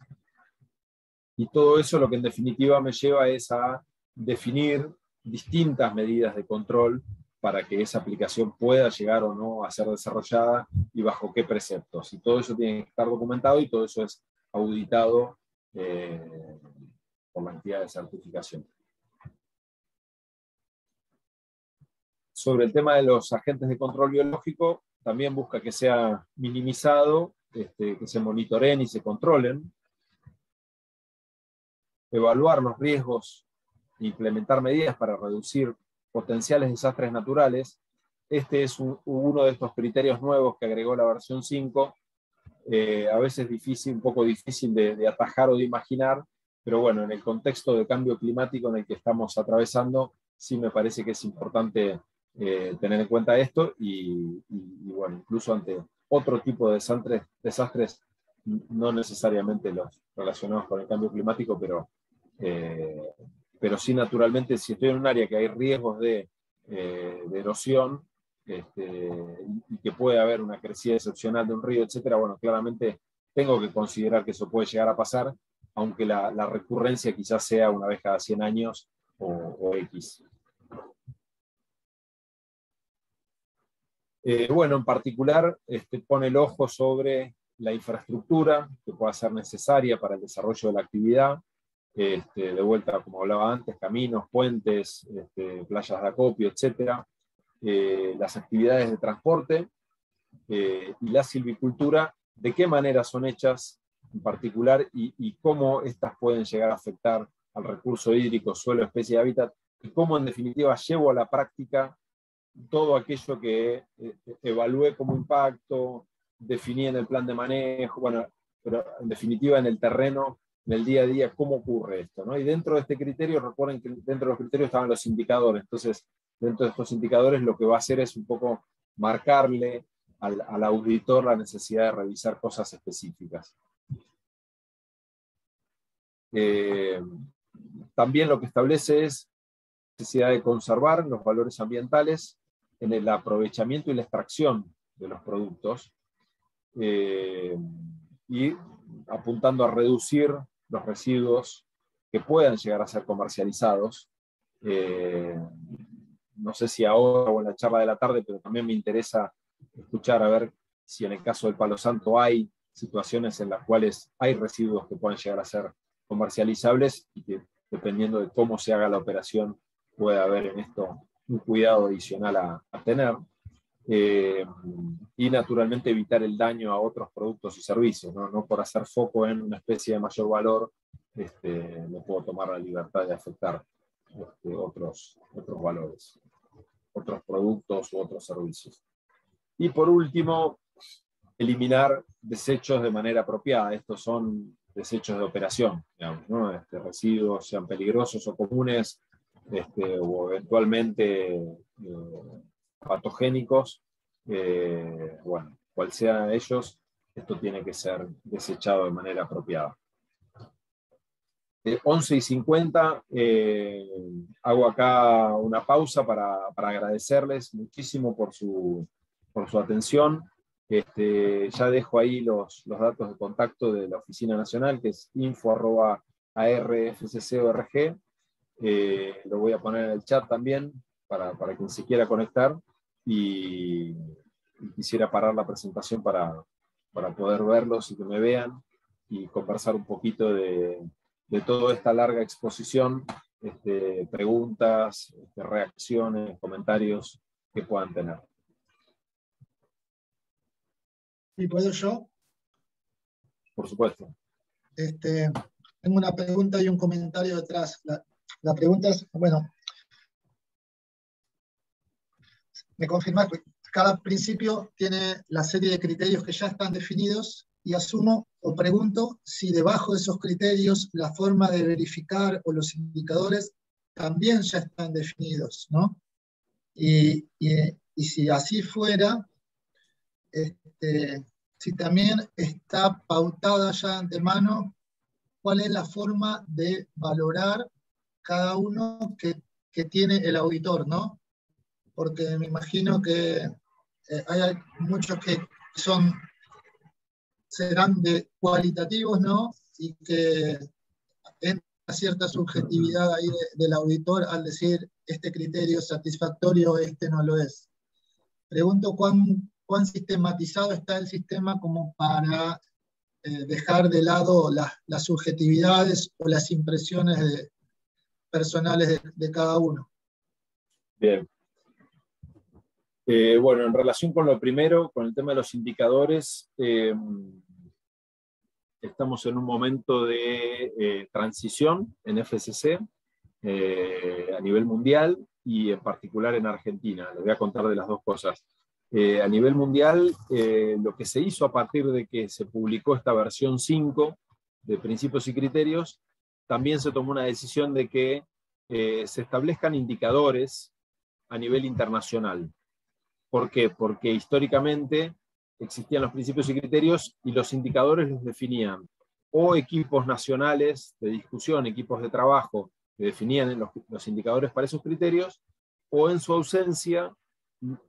Y todo eso lo que en definitiva me lleva es a definir distintas medidas de control para que esa aplicación pueda llegar o no a ser desarrollada y bajo qué preceptos. Y todo eso tiene que estar documentado y todo eso es auditado por la entidad de certificación. Sobre el tema de los agentes de control biológico, también busca que sea minimizado, que se monitoreen y se controlen, evaluar los riesgos e implementar medidas para reducir potenciales desastres naturales. Este es uno de estos criterios nuevos que agregó la versión 5, a veces un poco difícil de atajar o de imaginar, pero bueno, en el contexto de cambio climático en el que estamos atravesando, sí me parece que es importante tener en cuenta esto y bueno, incluso ante otro tipo de desastres, no necesariamente los relacionados con el cambio climático, pero sí naturalmente si estoy en un área que hay riesgos de erosión y que puede haber una crecida excepcional de un río, etcétera, bueno, claramente tengo que considerar que eso puede llegar a pasar, aunque la recurrencia quizás sea una vez cada 100 años o X. Bueno, en particular pone el ojo sobre la infraestructura que pueda ser necesaria para el desarrollo de la actividad, de vuelta, como hablaba antes, caminos, puentes, playas de acopio, etc. Las actividades de transporte y la silvicultura, de qué manera son hechas en particular y cómo estas pueden llegar a afectar al recurso hídrico, suelo, especie y hábitat, y cómo en definitiva llevo a la práctica todo aquello que evalué como impacto, definí en el plan de manejo, bueno, pero en definitiva en el terreno, en el día a día, cómo ocurre esto, ¿no? Y dentro de este criterio, recuerden que dentro de los criterios estaban los indicadores, entonces dentro de estos indicadores lo que va a hacer es un poco marcarle al auditor la necesidad de revisar cosas específicas. También lo que establece es la necesidad de conservar los valores ambientales en el aprovechamiento y la extracción de los productos, y apuntando a reducir los residuos que puedan llegar a ser comercializados. No sé si ahora o en la charla de la tarde, pero también me interesa escuchar a ver si en el caso del Palo Santo hay situaciones en las cuales hay residuos que puedan llegar a ser comercializables y que, dependiendo de cómo se haga la operación, puede haber en esto un cuidado adicional a tener. Y naturalmente evitar el daño a otros productos y servicios, no por hacer foco en una especie de mayor valor, no puedo tomar la libertad de afectar otros valores, otros productos u otros servicios. Y por último, eliminar desechos de manera apropiada. Estos son desechos de operación, digamos, ¿no? Residuos, sean peligrosos o comunes, o eventualmente patogénicos, bueno, cual sean ellos, esto tiene que ser desechado de manera apropiada. 11:50, hago acá una pausa para agradecerles muchísimo por su atención. Ya dejo ahí los datos de contacto de la Oficina Nacional, que es info@arfcc.org. Lo voy a poner en el chat también para quien se quiera conectar, y quisiera parar la presentación para poder verlos y que me vean y conversar un poquito de toda esta larga exposición, preguntas, reacciones, comentarios que puedan tener. ¿Y puedo yo? Por supuesto. Tengo una pregunta y un comentario detrás. La pregunta es, bueno, me confirmás que cada principio tiene la serie de criterios que ya están definidos, y asumo o pregunto si debajo de esos criterios la forma de verificar o los indicadores también ya están definidos, ¿no? Y si así fuera, si también está pautada ya de antemano cuál es la forma de valorar cada uno que tiene el auditor, ¿no? Porque me imagino que hay muchos que serán cualitativos, ¿no? Y que entra cierta subjetividad ahí del auditor al decir este criterio es satisfactorio, este no lo es. Pregunto cuán sistematizado está el sistema como para dejar de lado las subjetividades o las impresiones personales de cada uno. Bien. Bueno, en relación con lo primero, con el tema de los indicadores, estamos en un momento de transición en FCC a nivel mundial y en particular en Argentina. Les voy a contar de las dos cosas. A nivel mundial, lo que se hizo a partir de que se publicó esta versión 5 de Principios y Criterios, también se tomó una decisión de que se establezcan indicadores a nivel internacional. ¿Por qué? Porque históricamente existían los principios y criterios y los indicadores los definían o equipos nacionales de discusión, equipos de trabajo que definían los indicadores para esos criterios, o en su ausencia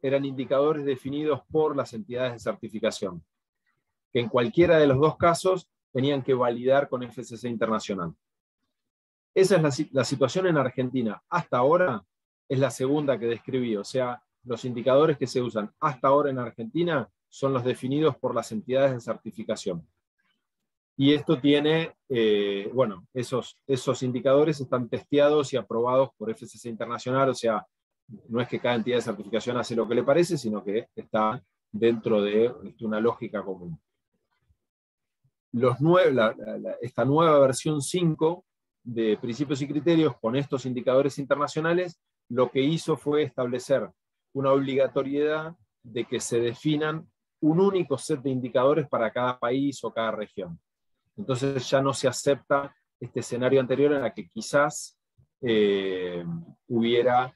eran indicadores definidos por las entidades de certificación, que en cualquiera de los dos casos tenían que validar con FCC Internacional. Esa es la situación en Argentina. Hasta ahora es la segunda que describí, o sea, los indicadores que se usan hasta ahora en Argentina son los definidos por las entidades de certificación. Y esto tiene, bueno, esos indicadores están testeados y aprobados por FCC Internacional, o sea, no es que cada entidad de certificación hace lo que le parece, sino que está dentro de una lógica común. Esta nueva versión 5 de Principios y Criterios con estos indicadores internacionales, lo que hizo fue establecer una obligatoriedad de que se definan un único set de indicadores para cada país o cada región. Entonces ya no se acepta este escenario anterior en el que quizás hubiera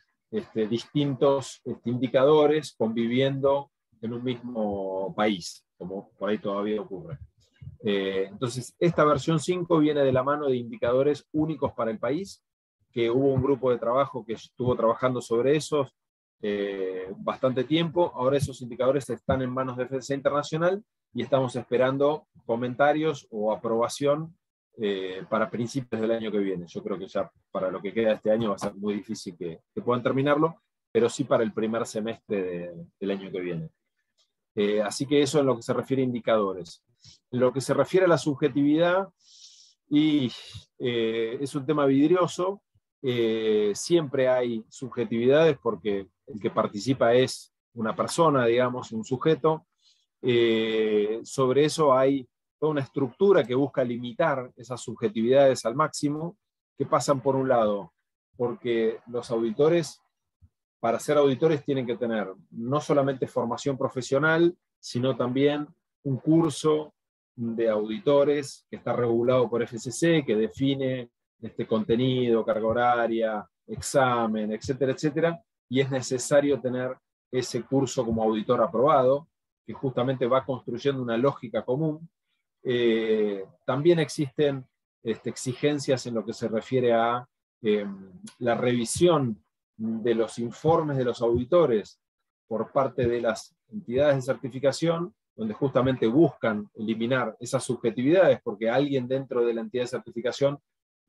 distintos indicadores conviviendo en un mismo país, como por ahí todavía ocurre. Entonces, esta versión 5 viene de la mano de indicadores únicos para el país, que hubo un grupo de trabajo que estuvo trabajando sobre esos bastante tiempo. Ahora esos indicadores están en manos de FCC Internacional y estamos esperando comentarios o aprobación para principios del año que viene. Yo creo que ya para lo que queda de este año va a ser muy difícil que puedan terminarlo, pero sí para el primer semestre del año que viene. Así que eso en lo que se refiere a indicadores. En lo que se refiere a la subjetividad, es un tema vidrioso. Siempre hay subjetividades porque el que participa es una persona, digamos, un sujeto. Sobre eso hay toda una estructura que busca limitar esas subjetividades al máximo, que pasan por un lado, porque los auditores, para ser auditores, tienen que tener no solamente formación profesional, sino también un curso de auditores que está regulado por FCC, que define contenido, carga horaria, examen, etcétera, etcétera, y es necesario tener ese curso como auditor aprobado, que justamente va construyendo una lógica común. También existen exigencias en lo que se refiere a la revisión de los informes de los auditores por parte de las entidades de certificación, donde justamente buscan eliminar esas subjetividades, porque alguien dentro de la entidad de certificación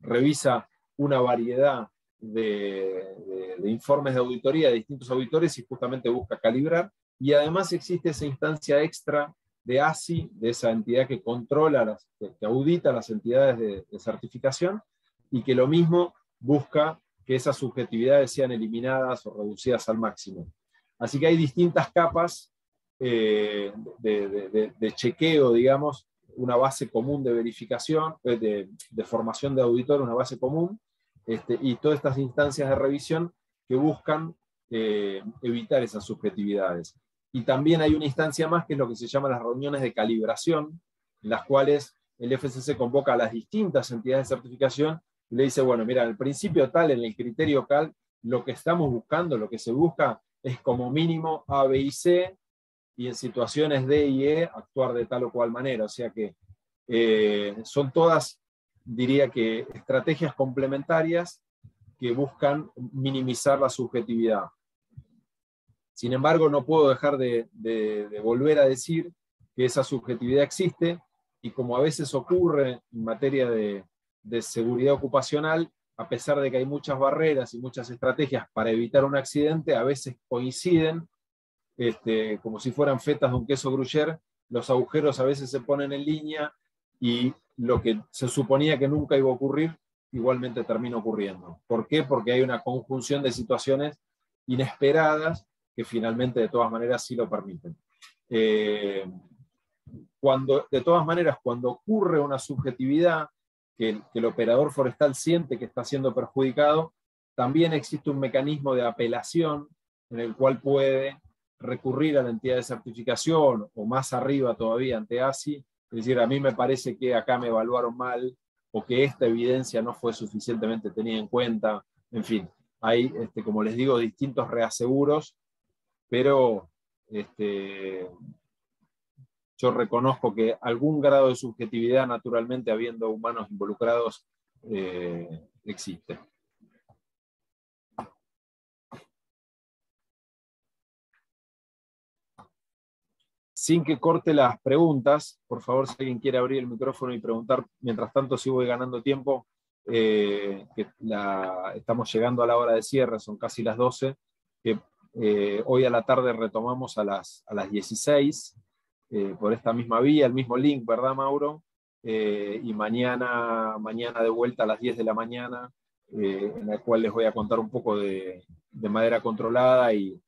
revisa una variedad de informes de auditoría de distintos auditores y justamente busca calibrar, y además existe esa instancia extra de ASI, de esa entidad que controla, que audita las entidades de certificación, y que lo mismo busca que esas subjetividades sean eliminadas o reducidas al máximo. Así que hay distintas capas de chequeo, digamos, una base común de verificación, de formación de auditor, una base común, y todas estas instancias de revisión que buscan evitar esas subjetividades. Y también hay una instancia más que es lo que se llama las reuniones de calibración, en las cuales el FCC convoca a las distintas entidades de certificación y le dice, bueno, mira, en el principio tal, en el criterio tal, lo que estamos buscando, lo que se busca es como mínimo A, B y C, y en situaciones D y E actuar de tal o cual manera. O sea que son todas, diría que, estrategias complementarias que buscan minimizar la subjetividad. Sin embargo, no puedo dejar de volver a decir que esa subjetividad existe, y como a veces ocurre en materia de seguridad ocupacional, a pesar de que hay muchas barreras y muchas estrategias para evitar un accidente, a veces coinciden, como si fueran fetas de un queso gruyère, los agujeros a veces se ponen en línea y lo que se suponía que nunca iba a ocurrir, igualmente termina ocurriendo. ¿Por qué? Porque hay una conjunción de situaciones inesperadas que finalmente de todas maneras sí lo permiten. De todas maneras, cuando ocurre una subjetividad que el operador forestal siente que está siendo perjudicado, también existe un mecanismo de apelación en el cual puede recurrir a la entidad de certificación o más arriba todavía ante ASI, es decir, a mí me parece que acá me evaluaron mal o que esta evidencia no fue suficientemente tenida en cuenta. En fin, hay, como les digo, distintos reaseguros, pero yo reconozco que algún grado de subjetividad, naturalmente, habiendo humanos involucrados, existe. Sin que corte las preguntas, por favor, si alguien quiere abrir el micrófono y preguntar, mientras tanto, si voy ganando tiempo, estamos llegando a la hora de cierre, son casi las 12, que hoy a la tarde retomamos a las 16, por esta misma vía, el mismo link, ¿verdad, Mauro? Y mañana de vuelta a las 10 de la mañana, en la cual les voy a contar un poco de manera controlada y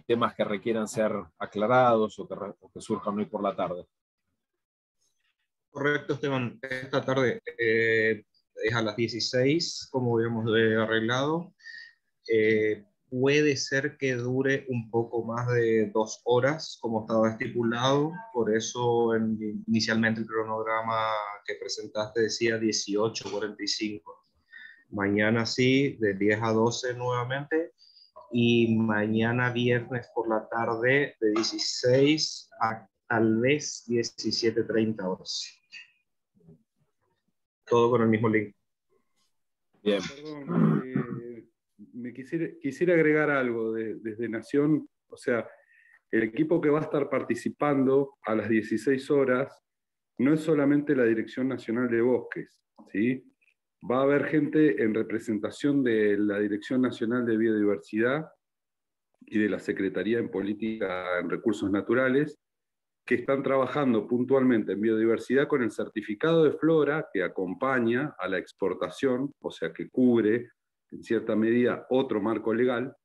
temas que requieran ser aclarados o que surjan hoy por la tarde. Correcto, Esteban. Esta tarde es a las 16, como habíamos arreglado. Puede ser que dure un poco más de 2 horas, como estaba estipulado. Por eso inicialmente el cronograma que presentaste decía 18:45. Mañana sí, de 10 a 12 nuevamente. Y mañana viernes por la tarde de 16 a tal vez 17:30 horas. Todo con el mismo link. Bien. Perdón, me quisiera agregar algo desde Nación. O sea, el equipo que va a estar participando a las 16 horas no es solamente la Dirección Nacional de Bosques, ¿sí? Va a haber gente en representación de la Dirección Nacional de Biodiversidad y de la Secretaría en Política en Recursos Naturales, que están trabajando puntualmente en biodiversidad con el certificado de flora que acompaña a la exportación, o sea que cubre en cierta medida otro marco legal,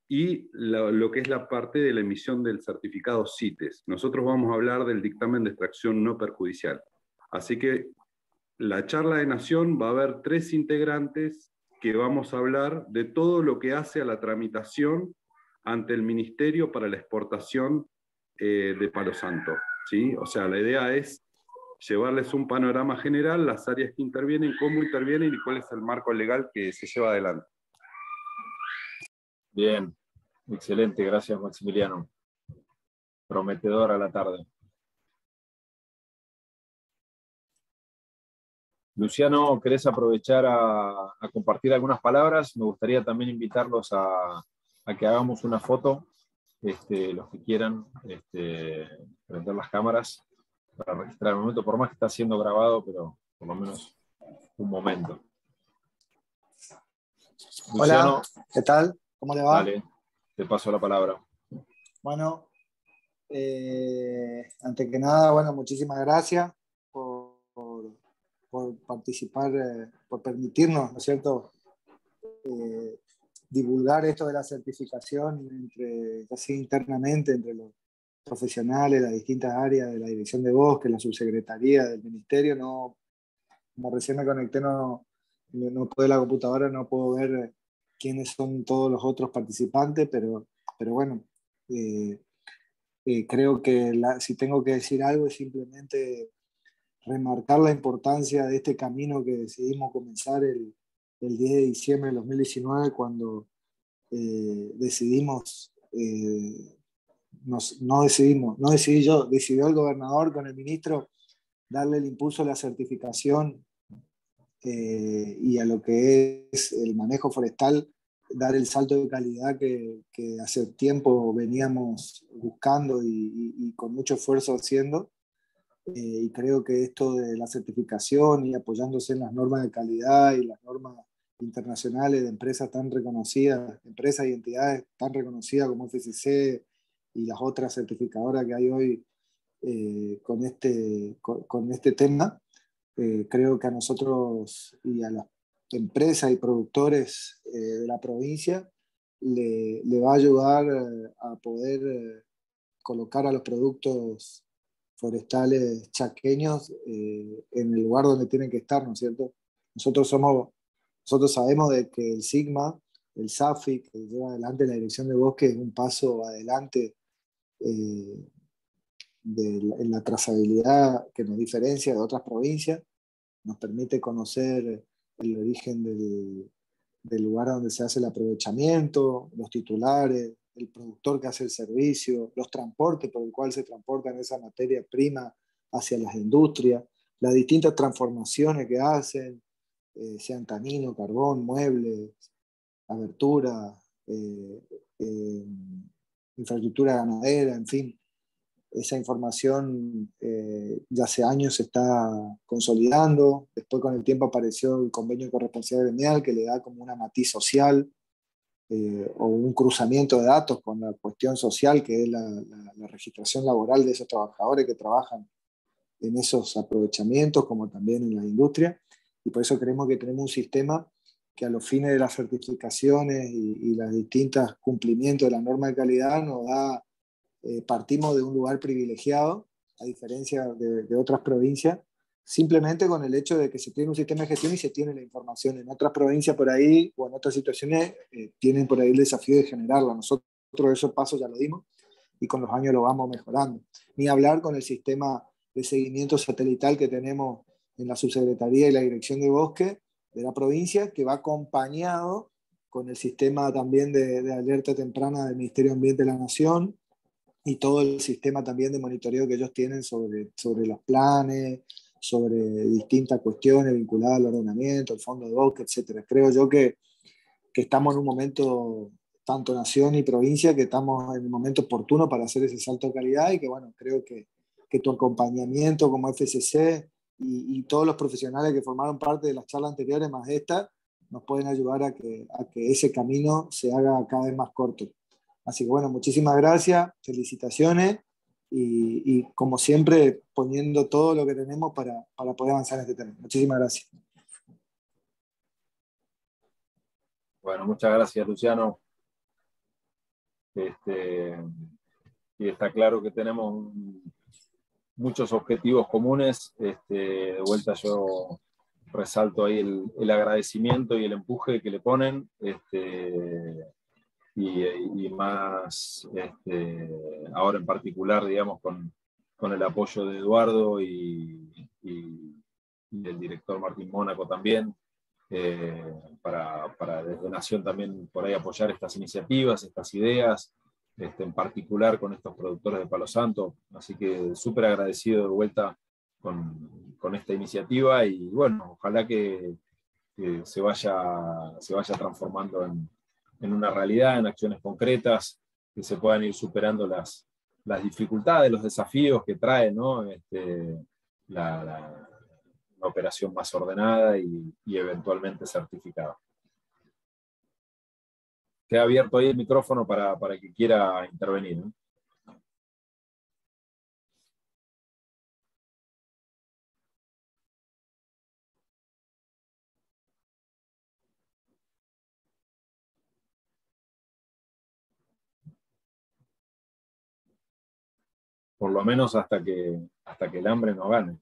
y lo que es la parte de la emisión del certificado CITES. Nosotros vamos a hablar del dictamen de extracción no perjudicial. Así que la charla de Nación va a haber 3 integrantes que vamos a hablar de todo lo que hace a la tramitación ante el Ministerio para la exportación de Palo Santo, ¿sí? O sea, la idea es llevarles un panorama general, las áreas que intervienen, cómo intervienen y cuál es el marco legal que se lleva adelante. Bien, excelente, gracias Maximiliano. Prometedora la tarde. Luciano, ¿querés aprovechar a compartir algunas palabras? Me gustaría también invitarlos a que hagamos una foto, los que quieran, prender las cámaras para registrar el momento, por más que está siendo grabado, pero por lo menos un momento. Luciano, hola, ¿qué tal? ¿Cómo le va? Dale, te paso la palabra. Bueno, antes que nada, bueno, muchísimas gracias por participar, por permitirnos, ¿no es cierto?, divulgar esto de la certificación así internamente entre los profesionales, las distintas áreas de la Dirección de Bosque, la Subsecretaría del Ministerio. No, como recién me conecté, no puedo la computadora, no puedo ver quiénes son todos los otros participantes, pero bueno, creo que si tengo que decir algo es simplemente remarcar la importancia de este camino que decidimos comenzar el 10 de diciembre de 2019, cuando decidimos, no decidí yo, decidió el gobernador con el ministro darle el impulso a la certificación y a lo que es el manejo forestal, dar el salto de calidad que hace tiempo veníamos buscando y con mucho esfuerzo haciendo. Y creo que esto de la certificación y apoyándose en las normas de calidad y las normas internacionales de empresas tan reconocidas, empresas y entidades tan reconocidas como FSC y las otras certificadoras que hay hoy con este tema, creo que a nosotros y a las empresas y productores de la provincia le va a ayudar a poder colocar a los productos forestales chaqueños en el lugar donde tienen que estar, ¿no es cierto? Nosotros sabemos de que el SIGMA, el SAFI, que lleva adelante la Dirección de Bosque, es un paso adelante en la trazabilidad que nos diferencia de otras provincias, nos permite conocer el origen del lugar donde se hace el aprovechamiento, los titulares, el productor que hace el servicio, los transportes por el cual se transportan esa materia prima hacia las industrias, las distintas transformaciones que hacen, sean tanino, carbón, muebles, abertura, infraestructura ganadera, en fin. Esa información ya hace años se está consolidando. Después, con el tiempo, apareció el convenio de corresponsabilidad gremial, que le da como una matiz social o un cruzamiento de datos con la cuestión social, que es la registración laboral de esos trabajadores que trabajan en esos aprovechamientos, como también en la industria. Y por eso creemos que tenemos un sistema que, a los fines de las certificaciones y los distintos cumplimientos de la norma de calidad, nos da, partimos de un lugar privilegiado, a diferencia de otras provincias, simplemente con el hecho de que se tiene un sistema de gestión y se tiene la información. En otras provincias por ahí, o en otras situaciones, tienen por ahí el desafío de generarla. Nosotros esos pasos ya lo dimos y con los años lo vamos mejorando. Ni hablar con el sistema de seguimiento satelital que tenemos en la Subsecretaría y la Dirección de Bosque de la provincia, que va acompañado con el sistema también de alerta temprana del Ministerio de Ambiente de la Nación y todo el sistema también de monitoreo que ellos tienen sobre los planes, sobre distintas cuestiones vinculadas al ordenamiento, el fondo de bosque, etc. Creo yo que estamos en un momento, tanto nación y provincia, que estamos en un momento oportuno para hacer ese salto de calidad, y que, bueno, creo que tu acompañamiento como FSC y todos los profesionales que formaron parte de las charlas anteriores, más esta, nos pueden ayudar a que ese camino se haga cada vez más corto. Así que, bueno, muchísimas gracias, felicitaciones, y como siempre, poniendo todo lo que tenemos para poder avanzar en este tema. Muchísimas gracias. Bueno, muchas gracias, Luciano. Y está claro que tenemos muchos objetivos comunes. De vuelta, yo resalto ahí el agradecimiento y el empuje que le ponen, y más ahora en particular, digamos, con el apoyo de Eduardo y del director Martín Mónaco también, para desde Nación también por ahí apoyar estas iniciativas, estas ideas, en particular con estos productores de Palo Santo. Así que súper agradecido de vuelta con con esta iniciativa y bueno, ojalá que se vaya transformando en una realidad, en acciones concretas, que se puedan ir superando las dificultades, los desafíos que trae, ¿no? Una operación más ordenada y eventualmente certificada. Queda abierto ahí el micrófono para que quiera intervenir, ¿no? Por lo menos hasta que el hambre no gane.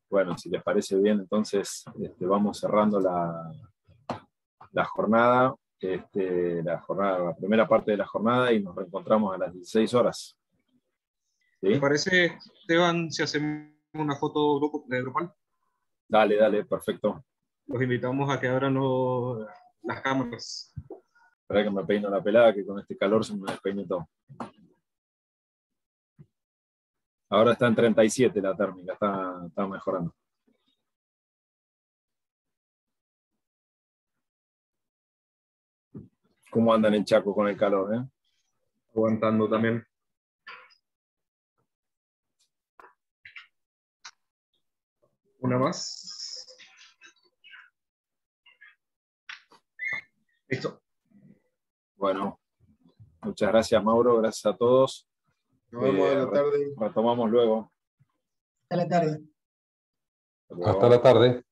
Bueno, si les parece bien, entonces vamos cerrando la jornada, la primera parte de la jornada y nos reencontramos a las 16 horas. ¿Sí? ¿Te parece, Esteban, si hacemos una foto grupal? Dale, perfecto. Los invitamos a que abran las cámaras. Espera que me peino la pelada, que con este calor se me despeine todo. Ahora está en 37 la térmica, está mejorando. ¿Cómo andan en Chaco con el calor? Aguantando también. Una más. Listo. Bueno, muchas gracias, Mauro, gracias a todos. Nos vemos a la tarde. Retomamos luego. A la tarde. Hasta la tarde.